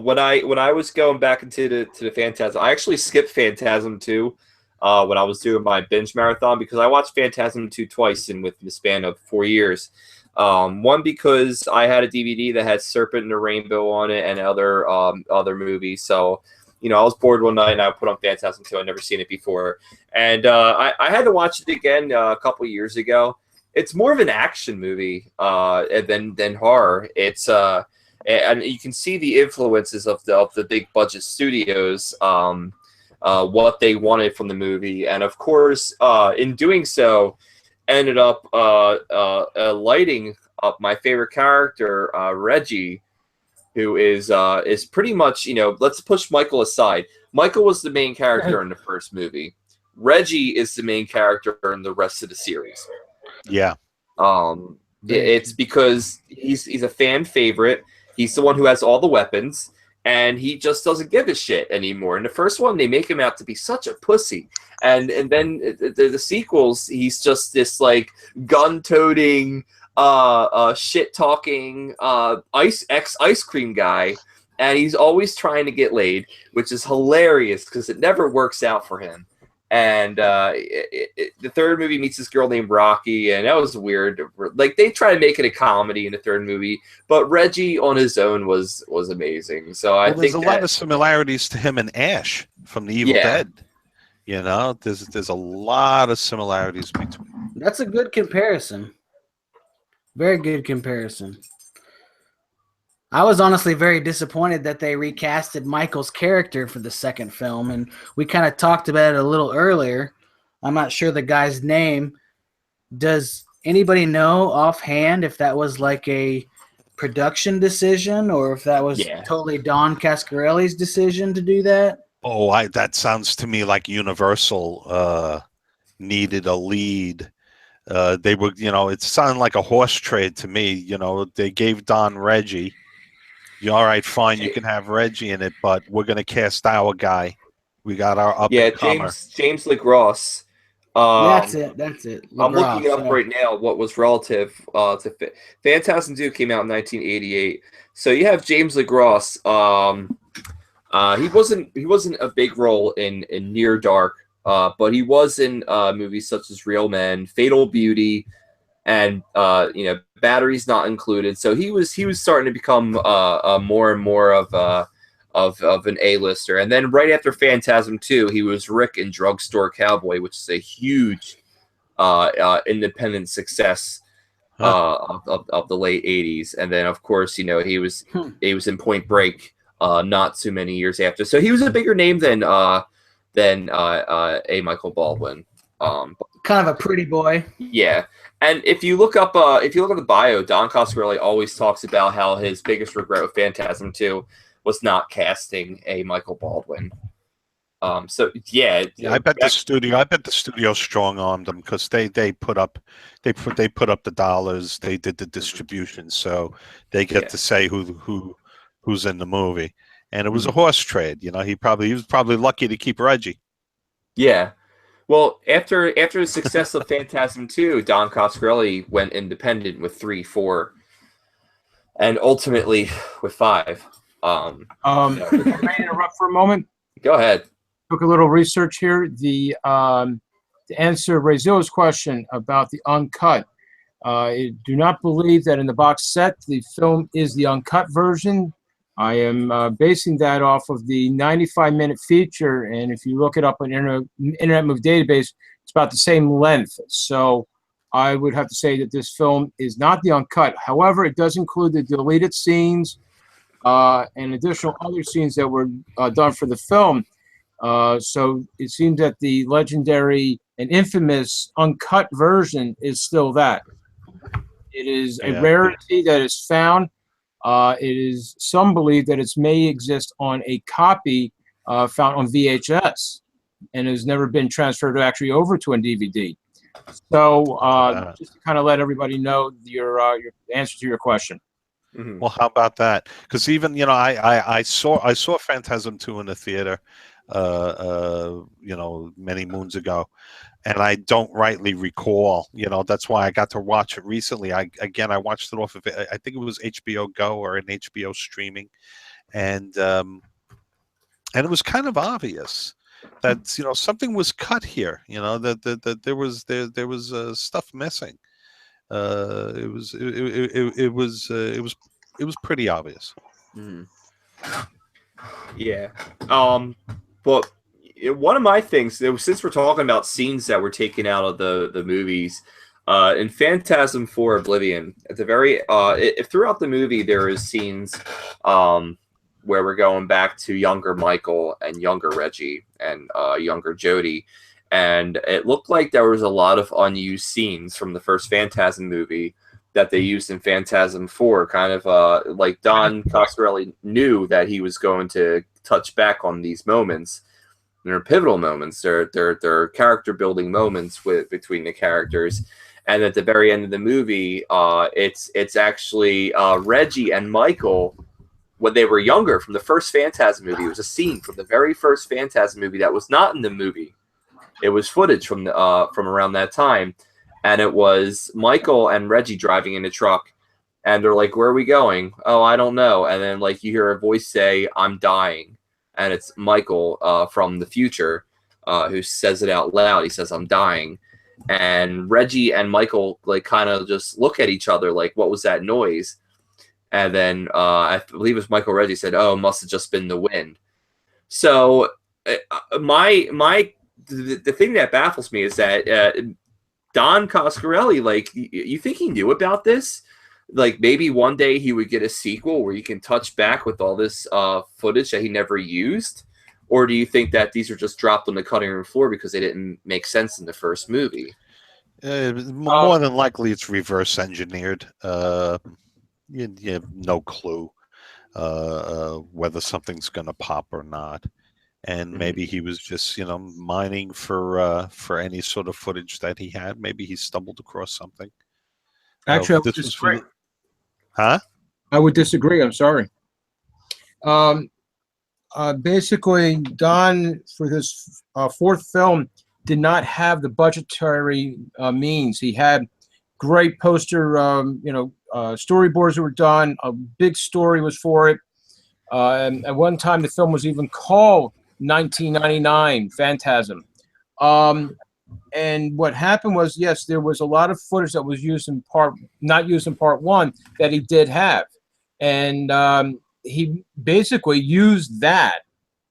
When I was going back into the Phantasm, I actually skipped Phantasm 2 when I was doing my binge marathon because I watched Phantasm 2 twice in within the span of 4 years. One because I had a DVD that had Serpent and the Rainbow on it and other movies. So, I was bored one night and I put on Phantasm 2. I'd never seen it before, and I had to watch it again a couple years ago. It's more of an action movie than horror. It's and you can see the influences of the big budget studios, what they wanted from the movie, and of course, in doing so, ended up lighting up my favorite character, Reggie, who is pretty much, let's push Michael aside. Michael was the main character in the first movie. Reggie is the main character in the rest of the series. Yeah. It's because he's a fan favorite. He's the one who has all the weapons, and he just doesn't give a shit anymore. In the first one, they make him out to be such a pussy, and then the sequels, he's just this like gun-toting, shit-talking, ice cream guy, and he's always trying to get laid, which is hilarious because it never works out for him. And the third movie meets this girl named Rocky, and that was weird. Like they try to make it a comedy in the third movie, but Reggie on his own was amazing. So I think there's a lot of similarities to him and Ash from The Evil Dead. There's a lot of similarities between. That's a good comparison. Very good comparison. I was honestly very disappointed that they recasted Michael's character for the second film, and we kind of talked about it a little earlier. I'm not sure the guy's name. Does anybody know offhand if that was like a production decision or if that was totally Don Cascarelli's decision to do that? Oh, that sounds to me like Universal needed a lead. They were, it sounded like a horse trade to me. They gave Don Reggie. All right, fine, you can have Reggie in it, but we're going to cast our guy. We got our up-and-comer. James LaGrosse. That's it. I'm looking it up right now what was relative to Phantasm 2 came out in 1988. So you have James LaGrosse. He wasn't a big role in Near Dark, but he was in movies such as Real Men, Fatal Beauty, and Batteries Not Included. So he was starting to become more and more of an A-lister. And then right after Phantasm 2, he was Rick in Drugstore Cowboy, which is a huge independent success of the late 80s. And then of course, he was in Point Break not too many years after. So he was a bigger name than A. Michael Baldwin. Kind of a pretty boy. Yeah. And if you look up the bio, Don Coscarelli always talks about how his biggest regret with Phantasm 2 was not casting A. Michael Baldwin. I bet the studio strong armed them because they put up the dollars, they did the distribution, so they get to say who's in the movie. And it was a horse trade, he was probably lucky to keep Reggie. Yeah. Well, after the success of Phantasm 2, Don Coscarelli went independent with 3, 4, and ultimately with 5. Can I interrupt for a moment? Go ahead. Took a little research here. To answer Razilla's question about the uncut, I do not believe that in the box set the film is the uncut version. I am basing that off of the 95-minute feature, and if you look it up on Internet Movie Database, it's about the same length. So I would have to say that this film is not the uncut. However, it does include the deleted scenes and additional other scenes that were done for the film. So it seems that the legendary and infamous uncut version is still that. It is a rarity that is found. Some believe that it may exist on a copy found on VHS. and has never been transferred actually over to a DVD. So just to kind of let everybody know your answer to your question. Mhm. Well, how about that? Because even I saw Phantasm 2 in the theater, many moons ago, and I don't rightly recall. That's why I got to watch it recently. I watched it off of I think it was HBO Go or an HBO streaming, and it was kind of obvious that something was cut here. That there was stuff missing. It was pretty obvious. Mhm. Yeah. But one of my things, since we're talking about scenes that were taken out of the movies, in Phantasm 4 Oblivion, at the very throughout the movie there is scenes where we're going back to younger Michael and younger Reggie and younger Jody, and it looked like there was a lot of unused scenes from the first Phantasm movie that they used in Phantasm 4, kind of like Don Coscarelli knew that he was going to touch back on these moments. They're pivotal moments. They're character building moments between the characters. And at the very end of the movie, it's actually Reggie and Michael when they were younger from the first Phantasm movie. It was a scene from the very first Phantasm movie that was not in the movie. It was footage from around that time. And it was Michael and Reggie driving in a truck, and they're like, "Where are we going?" "Oh, I don't know." And then like you hear a voice say, "I'm dying," and it's Michael from the future who says it out loud. He says, "I'm dying," and Reggie and Michael like kind of just look at each other like, "What was that noise?" And then I believe it was Michael Reggie said, "Oh, it must have just been the wind." So the thing that baffles me is that. Don Coscarelli, like, you think he knew about this? Like, maybe one day he would get a sequel where he can touch back with all this footage that he never used? Or do you think that these are just dropped on the cutting room floor because they didn't make sense in the first movie? More than likely, it's reverse engineered. You have no clue whether something's going to pop or not. And maybe he was just, mining for any sort of footage that he had. Maybe he stumbled across something. Actually, I would disagree. Huh? I would disagree. I'm sorry. Basically, Don, for his fourth film, did not have the budgetary means. He had great poster, storyboards that were done. A big story was for it. And at one time, the film was even called 1999 Phantasm. And what happened was, yes, there was a lot of footage that was used in not used in part one that he did have. And he basically used that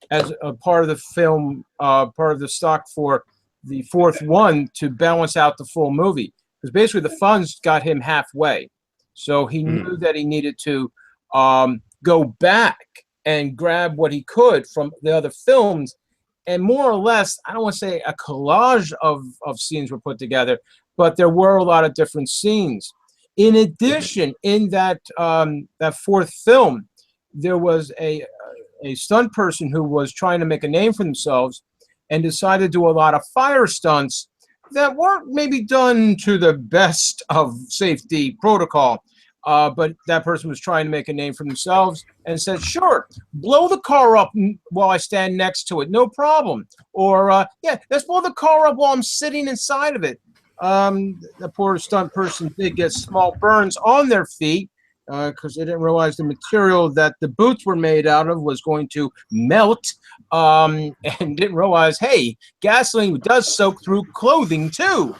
as a part of the film, part of the stock for the fourth one to balance out the full movie. Because basically the funds got him halfway. So he knew that he needed to go back and grab what he could from the other films, and more or less, I don't want to say a collage of scenes were put together, but there were a lot of different scenes. In addition, in that fourth film, there was a stunt person who was trying to make a name for themselves and decided to do a lot of fire stunts that weren't maybe done to the best of safety protocol. But that person was trying to make a name for themselves and said, "Sure, blow the car up while I stand next to it, no problem." Or, "Yeah, let's blow the car up while I'm sitting inside of it." The poor stunt person did get small burns on their feet because they didn't realize the material that the boots were made out of was going to melt, and didn't realize, hey, gasoline does soak through clothing too.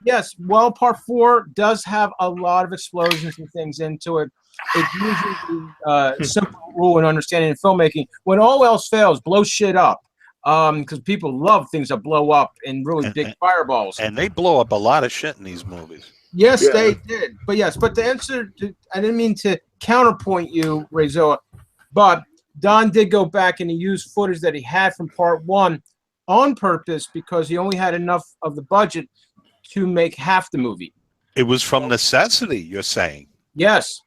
Yes, well, part four does have a lot of explosions and things into it. It's usually a simple rule in understanding in filmmaking. When all else fails, blow shit up. Because people love things that blow up in really big fireballs. And they blow up a lot of shit in these movies. Yes, they did. But yes, but the answer, I didn't mean to counterpoint you, Rezoa, but Don did go back and he used footage that he had from part one on purpose because he only had enough of the budget to make half the movie. It was from necessity, you're saying? Yes.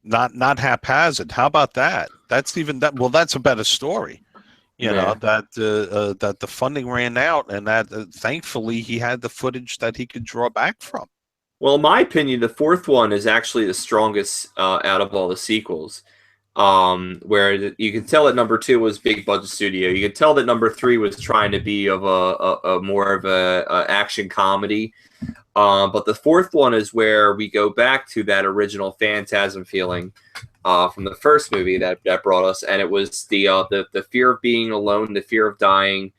Not haphazard. How about that? That's even that. Well, that's a better story. You Yeah. know that the funding ran out, and that thankfully he had the footage that he could draw back from. Well, in my opinion, the fourth one is actually the strongest out of all the sequels. Where you can tell that number two was big budget studio. You could tell that number three was trying to be of a more of a action comedy. But the fourth one is where we go back to that original Phantasm feeling from the first movie that brought us, and it was the fear of being alone, the fear of dying,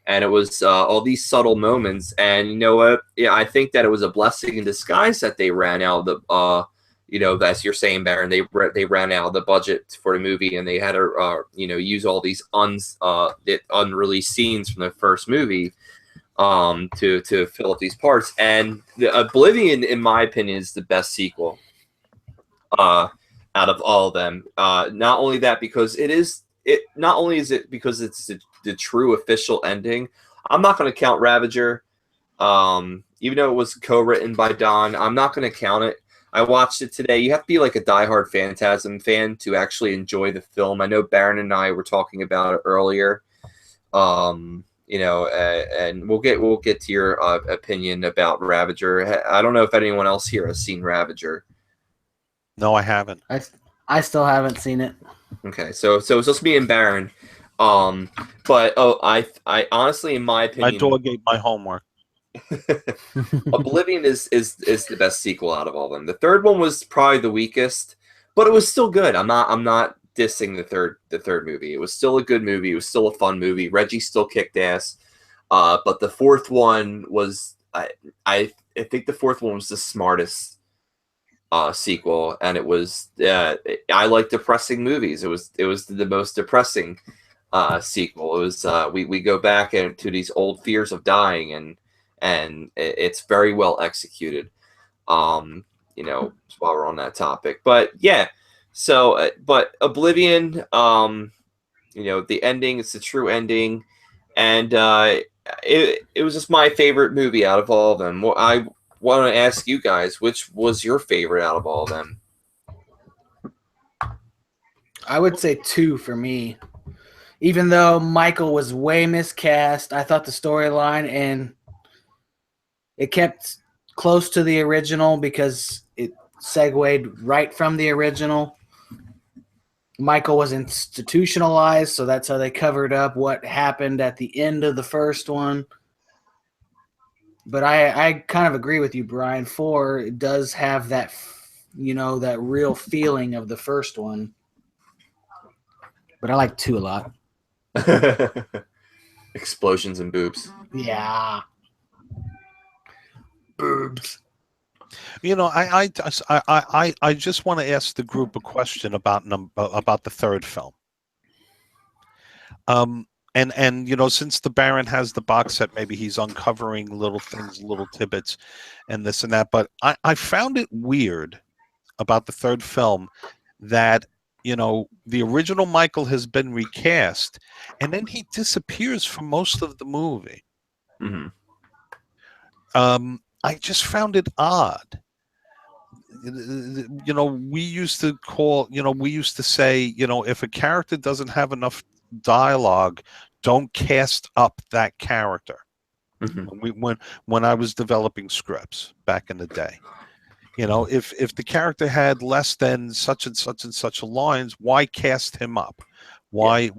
and it was all these subtle moments. And you know what? Yeah, I think that it was a blessing in disguise that they ran out of the as you're saying, Baron, they ran out of the budget for the movie, and they had to use all these unreleased scenes from the first movie to fill up these parts. And the Oblivion, in my opinion, is the best sequel out of all of them. Not only that, because not only is it because it's the true official ending. I'm not going to count Ravager, even though it was co-written by Don. I'm not going to count it. I watched it today. You have to be like a diehard Phantasm fan to actually enjoy the film. I know Baron and I were talking about it earlier. And we'll get to your opinion about Ravager. I don't know if anyone else here has seen Ravager. No, I haven't. I still haven't seen it. Okay, so it's just me and Baron. But I honestly, in my opinion, My dog ate my homework. Oblivion is the best sequel out of all of them. The third one was probably the weakest, but it was still good. I'm not dissing the third movie. It was still a good movie. It was still a fun movie. Reggie still kicked ass. But the fourth one was I think the fourth one was the smartest sequel, and it was I like depressing movies. It was the most depressing sequel. It was we go back to these old fears of dying, and it's very well executed. While we're on that topic, but yeah. So, but Oblivion, the ending, it's the true ending, and it was just my favorite movie out of all of them. Well, I want to ask you guys, which was your favorite out of all of them? I would say 2 for me. Even though Michael was way miscast, I thought the storyline and it kept close to the original because it segued right from the original. Michael was institutionalized, so that's how they covered up what happened at the end of the first one. But I kind of agree with you, Brian. 4 does have that, that real feeling of the first one. But I like 2 a lot. Explosions and boobs. Yeah. Boobs. I just want to ask the group a question about the third film. And since the Baron has the box set, maybe he's uncovering little things, little tidbits, and this and that. But I found it weird about the third film that the original Michael has been recast, and then he disappears for most of the movie. Mm-hmm. I just found it odd. We used to say, if a character doesn't have enough dialogue, don't cast up that character. Mm-hmm. When I was developing scripts back in the day, if the character had less than such and such and such lines, why cast him up? Why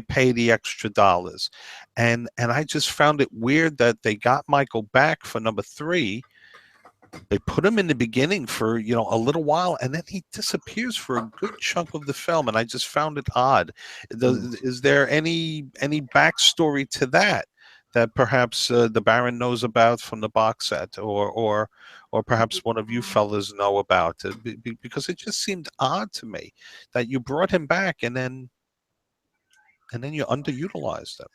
pay the extra dollars? And I just found it weird that they got Michael back for number 3. They put him in the beginning for a little while, and then he disappears for a good chunk of the film, and I just found it odd. Is there any backstory to that perhaps the Baron knows about from the box set, or perhaps one of you fellas know about? Because it just seemed odd to me that you brought him back and then you underutilized him.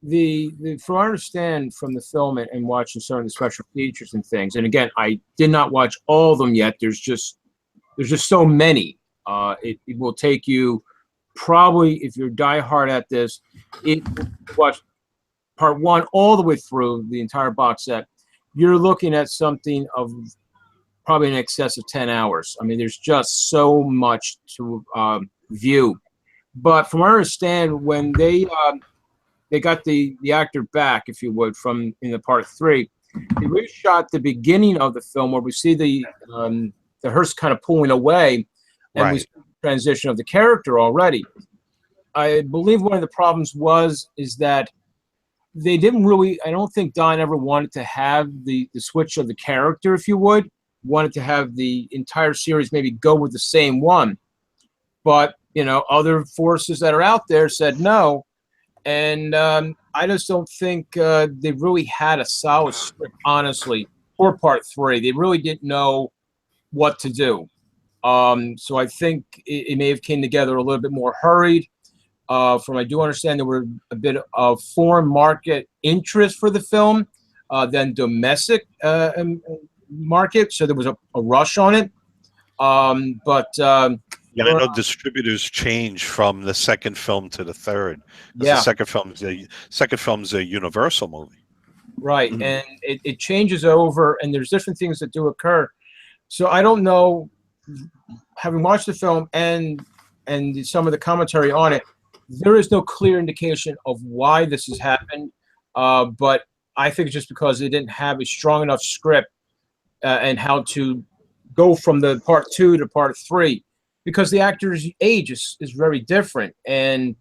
From what I understand from the film and watching some of the special features and things, and again, I did not watch all of them yet. There's just so many. It will take you probably, if you're diehard at this, watch part 1 all the way through the entire box set. You're looking at something of probably in excess of 10 hours. I mean, there's just so much to view. But from what I understand, when they got the actor back, if you would, from in the part 3, they reshot the beginning of the film where we see the hearse kind of pulling away, and we see the transition of the character already. I believe one of the problems is that they didn't really, I don't think Don ever wanted to have the switch of the character, if you would, wanted to have the entire series maybe go with the same one. But, other forces that are out there said no. And I just don't think they really had a solid script, honestly, for part 3. They really didn't know what to do. So I think it may have came together a little bit more hurried. From I do understand there were a bit of foreign market interest for the film than domestic market, so there was a rush on it. Yeah, I know distributors change from the second film to the third. Yeah, The second film's a Universal movie, right, and it changes over, and there's different things that do occur. So I don't know, having watched the film and some of the commentary on it, there is no clear indication of why this has happened. But I think it's just because they didn't have a strong enough script and how to go from the part 2 to part 3, because the actor's age is very different, and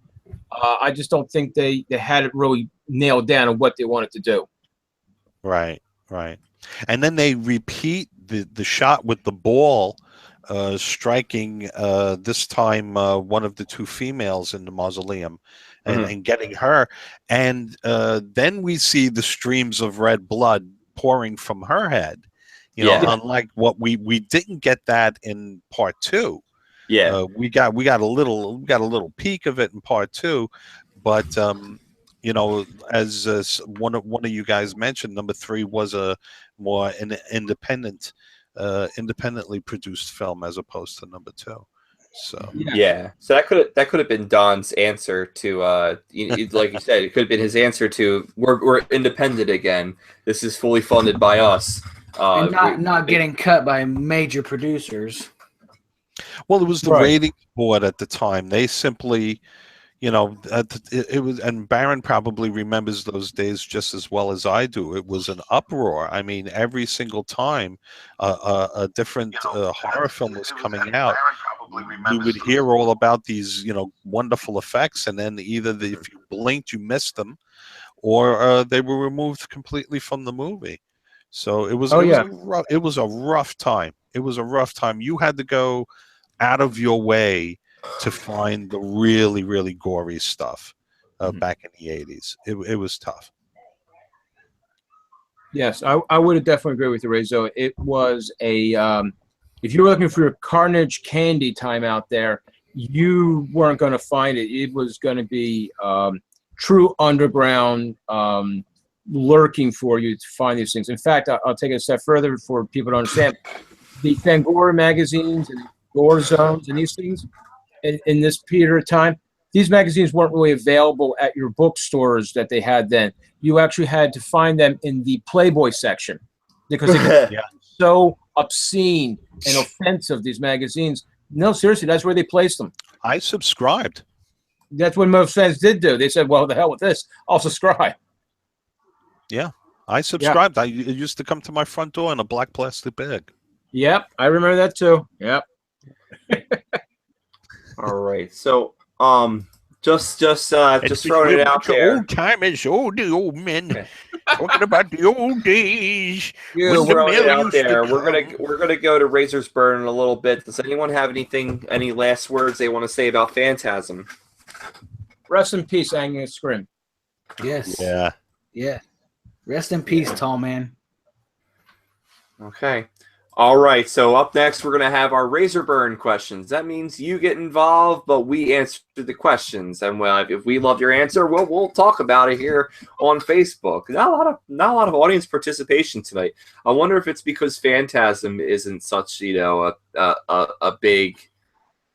I just don't think they had it really nailed down on what they wanted to do. Right. And then they repeat the shot with the ball striking this time one of the 2 females in the mausoleum and getting her, and then we see the streams of red blood pouring from her head. Unlike what we didn't get that in part 2. Yeah, we got a little peek of it in part 2, but as one of you guys mentioned, number 3 was a more an independently produced film as opposed to number 2. So yeah. So that could have been Don's answer to like you said, it could have been his answer to we're independent again. This is fully funded by us. And not getting cut by major producers. Well, it was the ratings board at the time. They simply, it was, and Barron probably remembers those days just as well as I do. It was an uproar. I mean, every single time a different horror film was coming out, you would hear all about these, wonderful effects, and then either if you blinked, you missed them, or they were removed completely from the movie. So it was a rough time. It was a rough time. You had to go out of your way to find the really, really gory stuff back in the 80s. It was tough. Yes, I would definitely agree with you, Rezo. It was if you were looking for your carnage candy time out there, you weren't going to find it. It was going to be true underground lurking for you to find these things. In fact, I'll take it a step further for people to understand. The Fangoria magazines and Gore Zones and these things in this period of time, these magazines weren't really available at your bookstores that they had then. You actually had to find them in the Playboy section because they were so obscene and offensive, these magazines. No, seriously, that's where they placed them. I subscribed. That's what most fans did do. They said, well, the hell with this. I'll subscribe. Yeah, I subscribed. It used to come to my front door in a black plastic bag. Yep, I remember that too. Yep. All right. So, just throwing it out there. Old timers, the old men talking about the old days. Just throwing it out there. We're gonna go to Razor's Burn in a little bit. Does anyone have any last words they want to say about Phantasm? Rest in peace, Angus Scrim. Yes. Yeah. Rest in peace, tall man. Okay. All right. So up next, we're going to have our Razor Burn questions. That means you get involved, but we answer the questions. And well, if we love your answer, we'll talk about it here on Facebook. Not a lot of audience participation tonight. I wonder if it's because Phantasm isn't such a big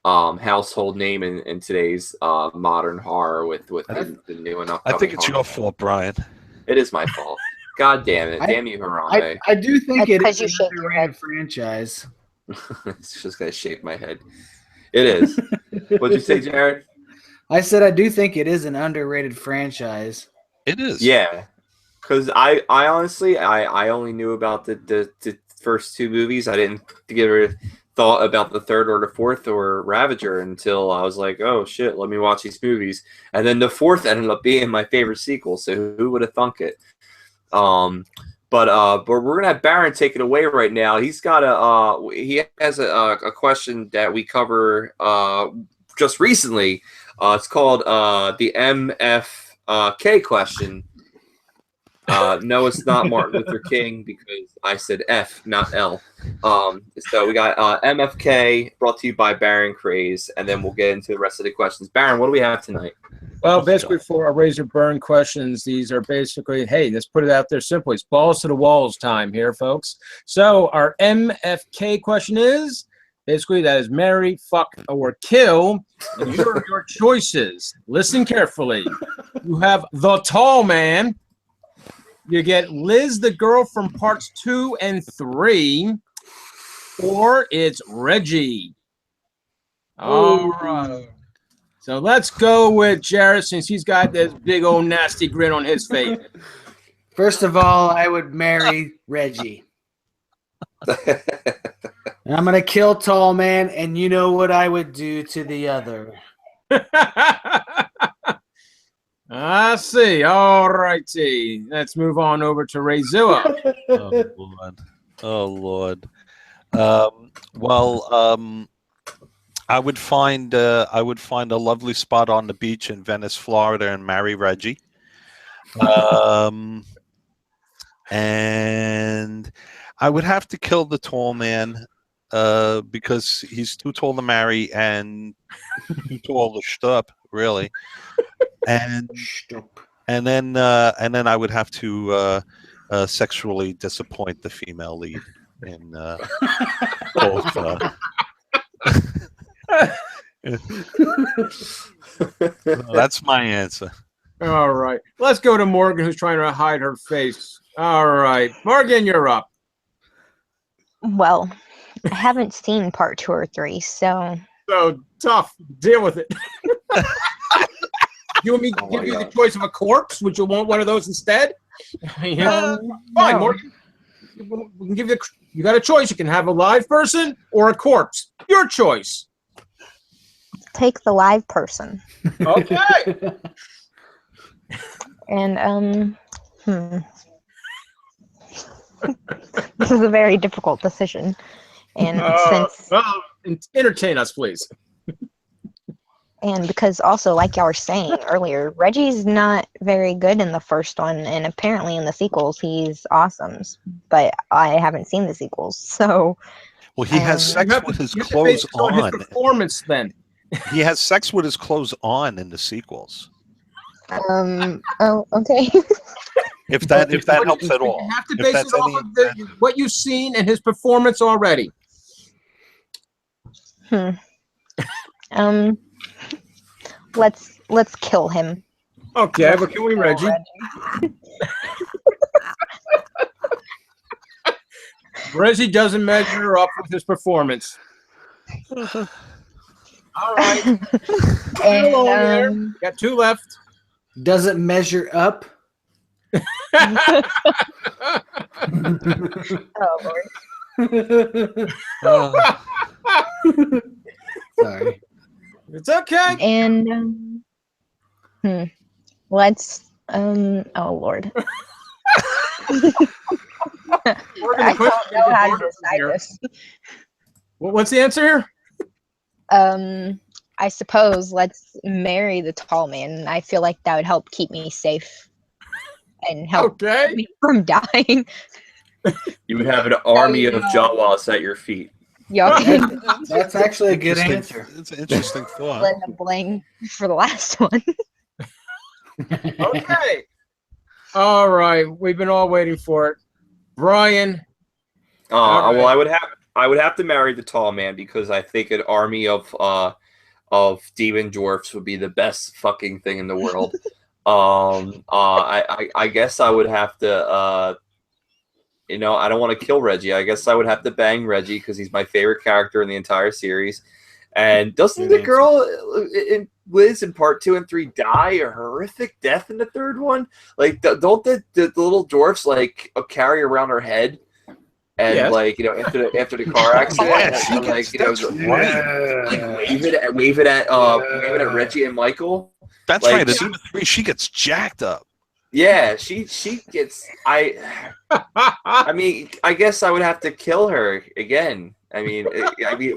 household name in today's modern horror with the new and upcoming. I think it's your fault, Brian. It is my fault. God damn it. Damn you, Harambe. I do think it is you shake a your head. franchise. It's just going to shake my head. It is. What'd you say, Jared? I said I do think it is an underrated franchise. It is. Yeah, because I honestly I only knew about the first two movies. I didn't give a thought about the third or the fourth or Ravager until I was like, oh shit, let me watch these movies. And then the fourth ended up being my favorite sequel. So who would have thunk it? But we're gonna have Baron take it away right now. He has a question that we cover just recently. It's called the MFK question. No, it's not Martin Luther King because I said F, not L. So we got MFK brought to you by Baron Craze, and then we'll get into the rest of the questions. Baron, what do we have tonight? Well, basically for our razor burn questions, these are basically, hey, let's put it out there simply. It's balls to the walls time here, folks. So our MFK question is, basically that is marry, fuck, or kill. And here are your choices. Listen carefully. You have the tall man. You get Liz, the girl from parts 2 and 3. Or it's Reggie. All right. So let's go with Jared since he's got this big old nasty grin on his face. First of all, I would marry Reggie. And I'm going to kill Tall Man, and you know what I would do to the other. I see. All righty. Let's move on over to Razilla. Oh Lord. Oh Lord. I would find a lovely spot on the beach in Venice, Florida, and marry Reggie. And I would have to kill the tall man because he's too tall to marry and too tall to shtup, really. And then I would have to sexually disappoint the female lead in both. That's my answer. All right. Let's go to Morgan, who's trying to hide her face. All right. Morgan, you're up. Well, I haven't seen part 2 or 3, so. So tough. Deal with it. You want me to give you the choice of a corpse? Would you want one of those instead? Fine, no. Morgan. We can give you got a choice. You can have a live person or a corpse. Your choice. Take the live person. Okay. And this is a very difficult decision. And entertain us, please. And because also, like y'all were saying earlier, Reggie's not very good in the first one, and apparently in the sequels he's awesome. But I haven't seen the sequels, so. Well, he has sex with his clothes on. His performance, then. He has sex with his clothes on in the sequels. Oh, okay. If that helps at all. You have to base it off of what you've seen and his performance already. Let's kill him. Okay, we're killing Reggie. Reggie doesn't measure up with his performance. All right. And, got 2 left. Doesn't measure up. oh Lord. Sorry. It's okay. And let's oh Lord. I don't know how to decide this. What's the answer here? I suppose let's marry the tall man. I feel like that would help keep me safe and help me from dying. You would have an army of Jawas at your feet. That's actually a good answer. It's an interesting thought. Let them bling for the last one. Okay. All right. We've been all waiting for it. Brian. Well, I would have to marry the tall man because I think an army of demon dwarfs would be the best fucking thing in the world. I guess I would have to I don't want to kill Reggie. I guess I would have to bang Reggie because he's my favorite character in the entire series. And doesn't Good the girl in Liz in part 2 and 3 die a horrific death in the third one? Like, don't the little dwarfs like carry around her head? And Yes. like after the car accident, Yeah, she and, like gets, that's right. like wave it at Reggie and Michael. That's like, right. In number 3, she gets jacked up. Yeah, she gets. I mean, I guess I would have to kill her again. I mean,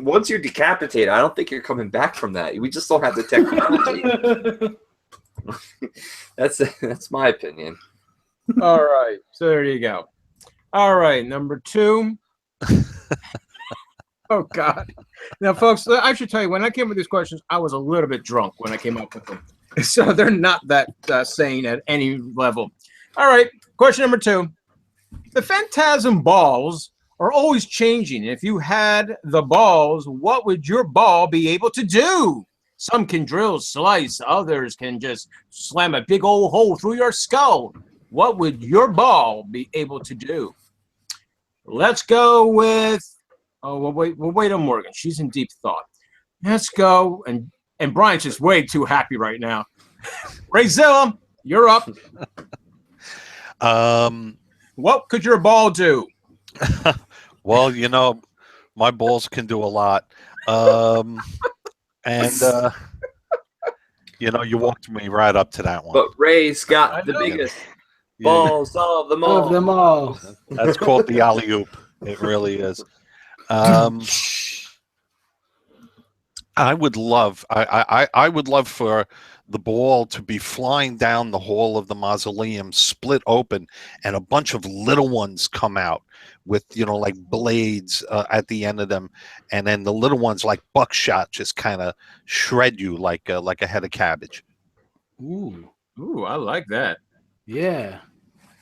once you're decapitated, I don't think you're coming back from that. We just don't have the technology. That's my opinion. All right, so there you go. All right, number 2. Oh God! Now, folks, I should tell you, when I came up with these questions, I was a little bit drunk when I came up with them, so they're not that sane at any level. All right, question number 2. The Phantasm balls are always changing. If you had the balls, what would your ball be able to do? Some can drill, slice. Others can just slam a big old hole through your skull. What would your ball be able to do? Let's go with. Oh, we'll wait on Morgan. She's in deep thought. Let's go. And Brian's just way too happy right now. Rayzilla, you're up. What could your ball do? Well, you know, my balls can do a lot. You know, you walked me right up to that one. But Ray's got the biggest balls of them all. Of them all. That's called the alley-oop. It really is. I would love for the ball to be flying down the hall of the mausoleum, split open, and a bunch of little ones come out with, you know, like blades at the end of them, and then the little ones, like buckshot, just kind of shred you like a head of cabbage. Ooh, I like that. yeah.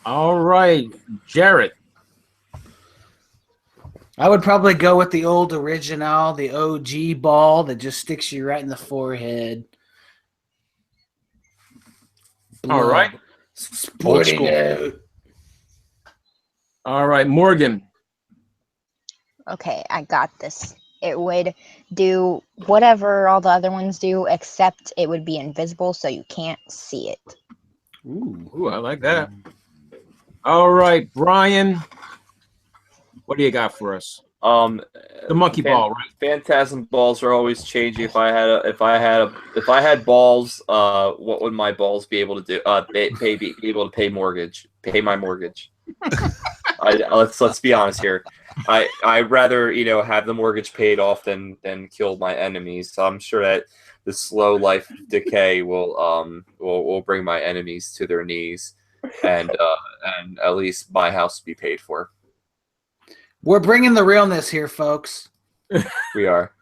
All right, Jarrett. I would probably go with the old original, the OG ball that just sticks you right in the forehead. All right. Sporting out. All right, Morgan. Okay, I got this. It would do whatever all the other ones do, except it would be invisible, so you can't see it. Ooh, I like that. All right, Brian. What do you got for us? The monkey ball, right? Phantasm balls are always changing. If I had balls, what would my balls be able to do? Be able to pay my mortgage. Let's be honest here. I'd rather, you know, have the mortgage paid off than kill my enemies. So I'm sure that the slow life decay will bring my enemies to their knees, and at least my house be paid for. We're bringing the realness here, folks. We are.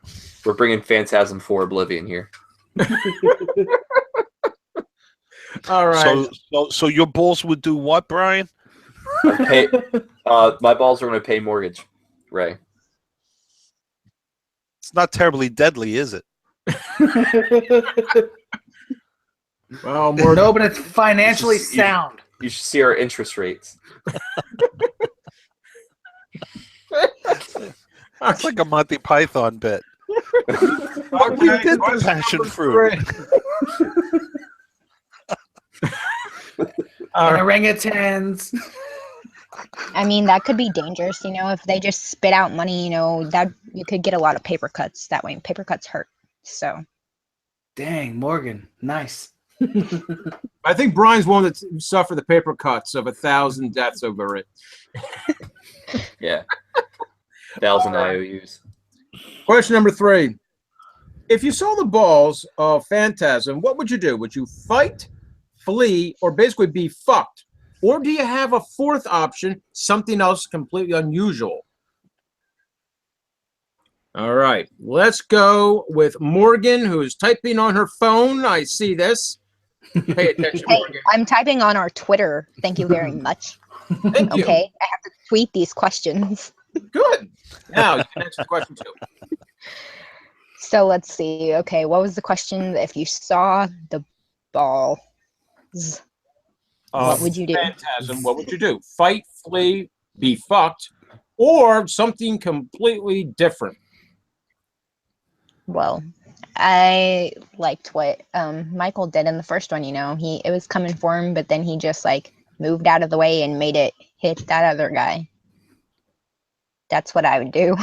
We're bringing Phantasm for Oblivion here. All right. So your balls would do what, Brian? My balls are going to pay mortgage, Ray. It's not terribly deadly, is it? Well, no, but it's financially sound. You should see our interest rates. It's like a Monty Python bit. Okay, We did the passion fruit. Orangutans. I mean, that could be dangerous, you know, if they just spit out money, you know, that you could get a lot of paper cuts that way. Paper cuts hurt. So. Dang, Morgan. Nice. I think Brian's one that suffered the paper cuts of 1,000 deaths over it. Yeah. 1,000 IOUs. Question number 3. If you saw the balls of Phantasm, what would you do? Would you fight, flee, or basically be fucked? Or do you have a fourth option, something else completely unusual? All right, let's go with Morgan, who is typing on her phone. I see this. Pay attention, Hey, Morgan. I'm typing on our Twitter. Thank you very much. Thank you. Okay, I have to tweet these questions. Good. Now you can answer question 2. So let's see. Okay, what was the question? If you saw the balls, what would you do? Phantasm, what would you do? Fight, flee, be fucked, or something completely different? Well, I liked what Michael did in the first one. It was coming for him, but then he just like moved out of the way and made it hit that other guy. That's what I would do.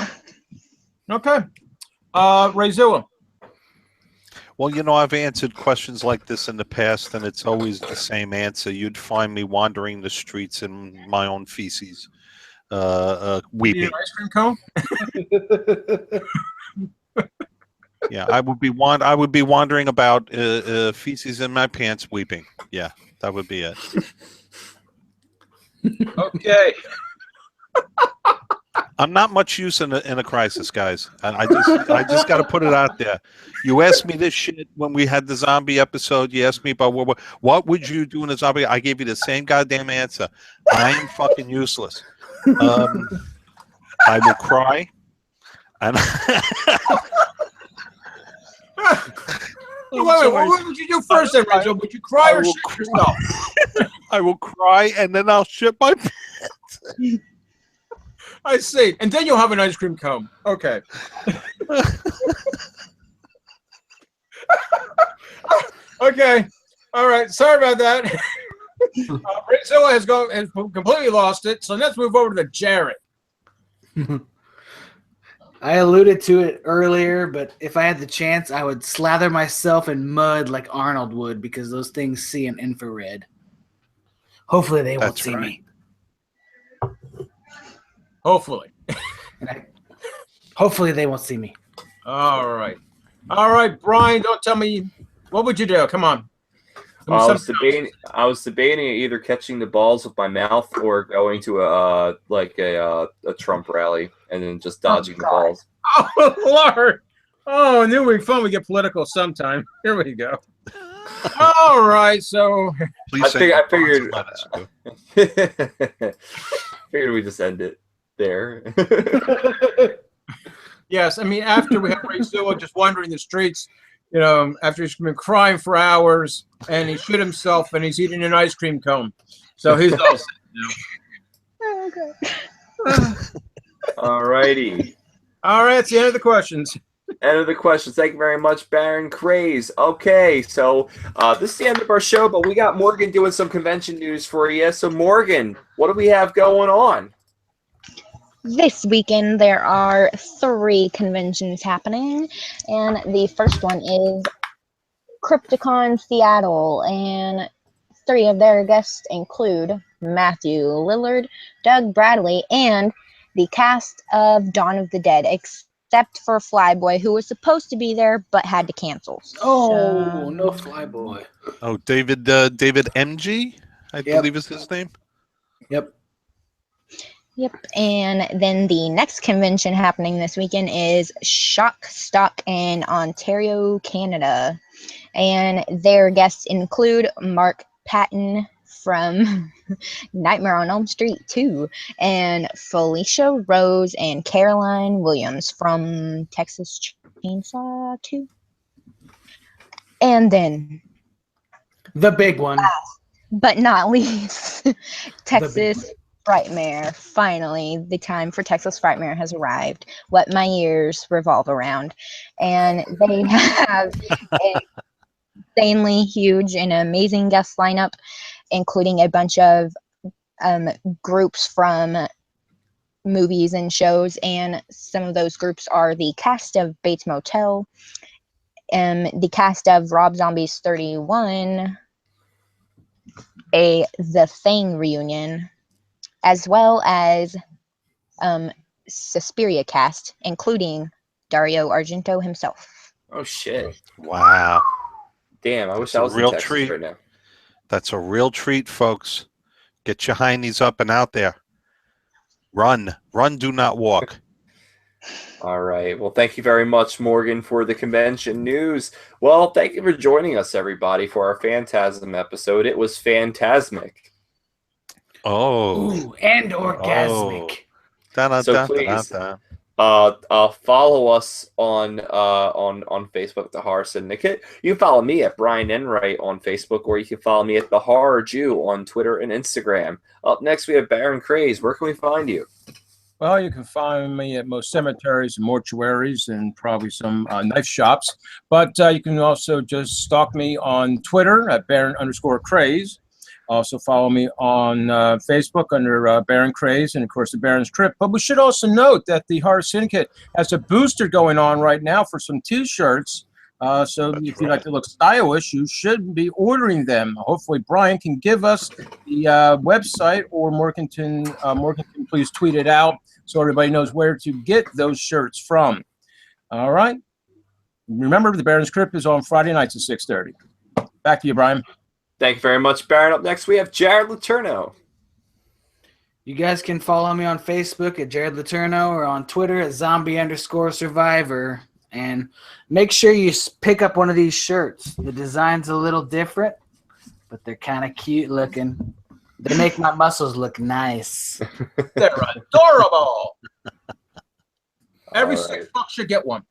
Okay. Rayzilla. Well, I've answered questions like this in the past, and it's always the same answer. You'd find me wandering the streets in my own feces, You need weeping. an ice cream cone? Yeah, I would be wandering about feces in my pants, weeping. Yeah, that would be it. Okay. I'm not much use in a crisis, guys. I just got to put it out there. You asked me this shit when we had the zombie episode. You asked me about what would you do in a zombie? I gave you the same goddamn answer. I am fucking useless. I will cry, and Wait, what would you do first, then, Rachel? Would you cry or shit yourself? I will cry, and then I'll shit my pants. I see. And then you'll have an ice cream cone. Okay. Okay. All right. Sorry about that. Rachel has completely lost it. So let's move over to Jared. I alluded to it earlier, but if I had the chance, I would slather myself in mud like Arnold would, because those things see in infrared. Hopefully they won't That's see right. me. Hopefully. Hopefully they won't see me. All right. All right, Brian, don't tell me. What would you do? Come on. I was debating either catching the balls with my mouth or going to a Trump rally and then just dodging the balls. Oh, Lord. Oh, I knew we'd fun. We get political sometime. Here we go. All right, so Please I say figured lettuce, too. figured we just end it there. yes, I mean after we have Ray Zilla just wandering the streets, after he's been crying for hours and he shit himself and he's eating an ice cream cone, so he's all set now. Okay. All righty. All right, that's the end of the questions. End of the questions. Thank you very much, Baron Craze. Okay, so this is the end of our show, but we got Morgan doing some convention news for you. So, Morgan, what do we have going on? This weekend, there are 3 conventions happening, and the first one is Crypticon Seattle, and 3 of their guests include Matthew Lillard, Doug Bradley, and the cast of Dawn of the Dead, except for Flyboy, who was supposed to be there but had to cancel. Oh, no Flyboy. Oh, David MG, I believe is his name. Yep. Yep, and then the next convention happening this weekend is Shock Stock in Ontario, Canada. And their guests include Mark Patton from Nightmare on Elm Street 2, and Felicia Rose and Caroline Williams from Texas Chainsaw 2. And then, The big one. but not least, Texas Frightmare. Finally, the time for Texas Frightmare has arrived. What my ears revolve around. And they have an insanely huge and amazing guest lineup, including a bunch of groups from movies and shows. And some of those groups are the cast of Bates Motel, the cast of Rob Zombie's 31, The Thing reunion, as well as Suspiria cast, including Dario Argento himself. Oh, shit. Wow. Damn, I wish That's I a was in real Texas treat. right now. That's a real treat, folks. Get your heinies up and out there. Run. Run, do not walk. All right. Well, thank you very much, Morgan, for the convention news. Well, thank you for joining us, everybody, for our Phantasm episode. It was phantasmic. Oh. Ooh, and orgasmic. So please, follow us on Facebook, The Horror Syndicate. You can follow me at Brian Enright on Facebook, or you can follow me at The Horror Jew on Twitter and Instagram. Up next, we have Baron Craze. Where can we find you? Well, you can find me at most cemeteries and mortuaries and probably some knife shops. But you can also just stalk me on Twitter at Baron_Craze. Also follow me on Facebook under Baron Craze and, of course, the Baron's Crypt. But we should also note that the Horror Syndicate has a booster going on right now for some T-shirts. So That's if you like to look stylish, you should be ordering them. Hopefully, Brian can give us the website, or Morganton, please tweet it out so everybody knows where to get those shirts from. All right. Remember, the Baron's Crypt is on Friday nights at 6:30. Back to you, Brian. Thank you very much, Baron. Up next, we have Jared Letourneau. You guys can follow me on Facebook at Jared Letourneau or on Twitter at zombie_survivor. And make sure you pick up one of these shirts. The design's a little different, but they're kind of cute looking. They make my muscles look nice. They're adorable. Every All right. $6 should get one.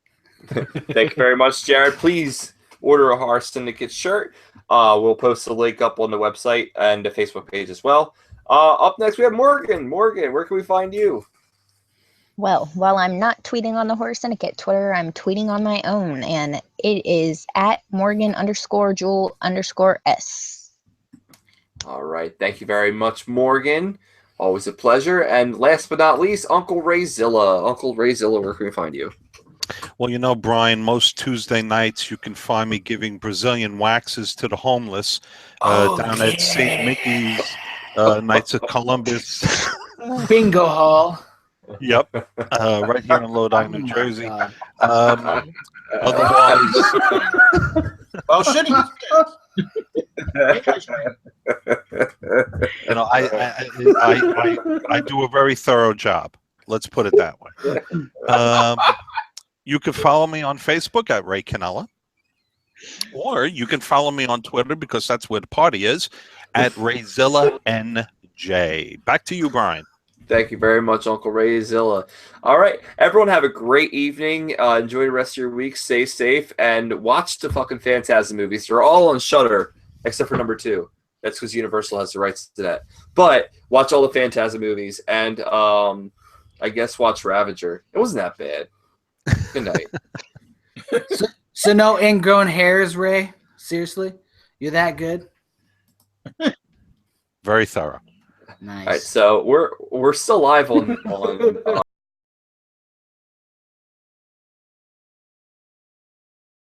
Thank you very much, Jared. Please order a Horror Syndicate shirt. We'll post the link up on the website and the Facebook page as well. Up next, we have Morgan. Morgan, where can we find you? Well, while I'm not tweeting on the Horror Syndicate Twitter, I'm tweeting on my own, and it is at Morgan_Jewel_S. All right. Thank you very much, Morgan. Always a pleasure. And last but not least, Uncle Rayzilla. Uncle Rayzilla, where can we find you? Well, you know, Brian, most Tuesday nights you can find me giving Brazilian waxes to the homeless down at St. Mickey's Knights of Columbus. Bingo hall. Yep, right here in Lodi, New my Jersey. God. Otherwise, Well, shitty. you know, I do a very thorough job. Let's put it that way. You can follow me on Facebook at Ray Canella, or you can follow me on Twitter, because that's where the party is, at Rayzilla NJ. Back to you, Brian. Thank you very much, Uncle Rayzilla. All right. Everyone have a great evening. Enjoy the rest of your week. Stay safe. And watch the fucking Phantasm movies. They're all on Shudder, except for number 2. That's because Universal has the rights to that. But watch all the Phantasm movies. And I guess watch Ravager. It wasn't that bad. Good night. So no ingrown hairs, Ray? Seriously? You're that good? Very thorough. Nice. All right, so we're still live on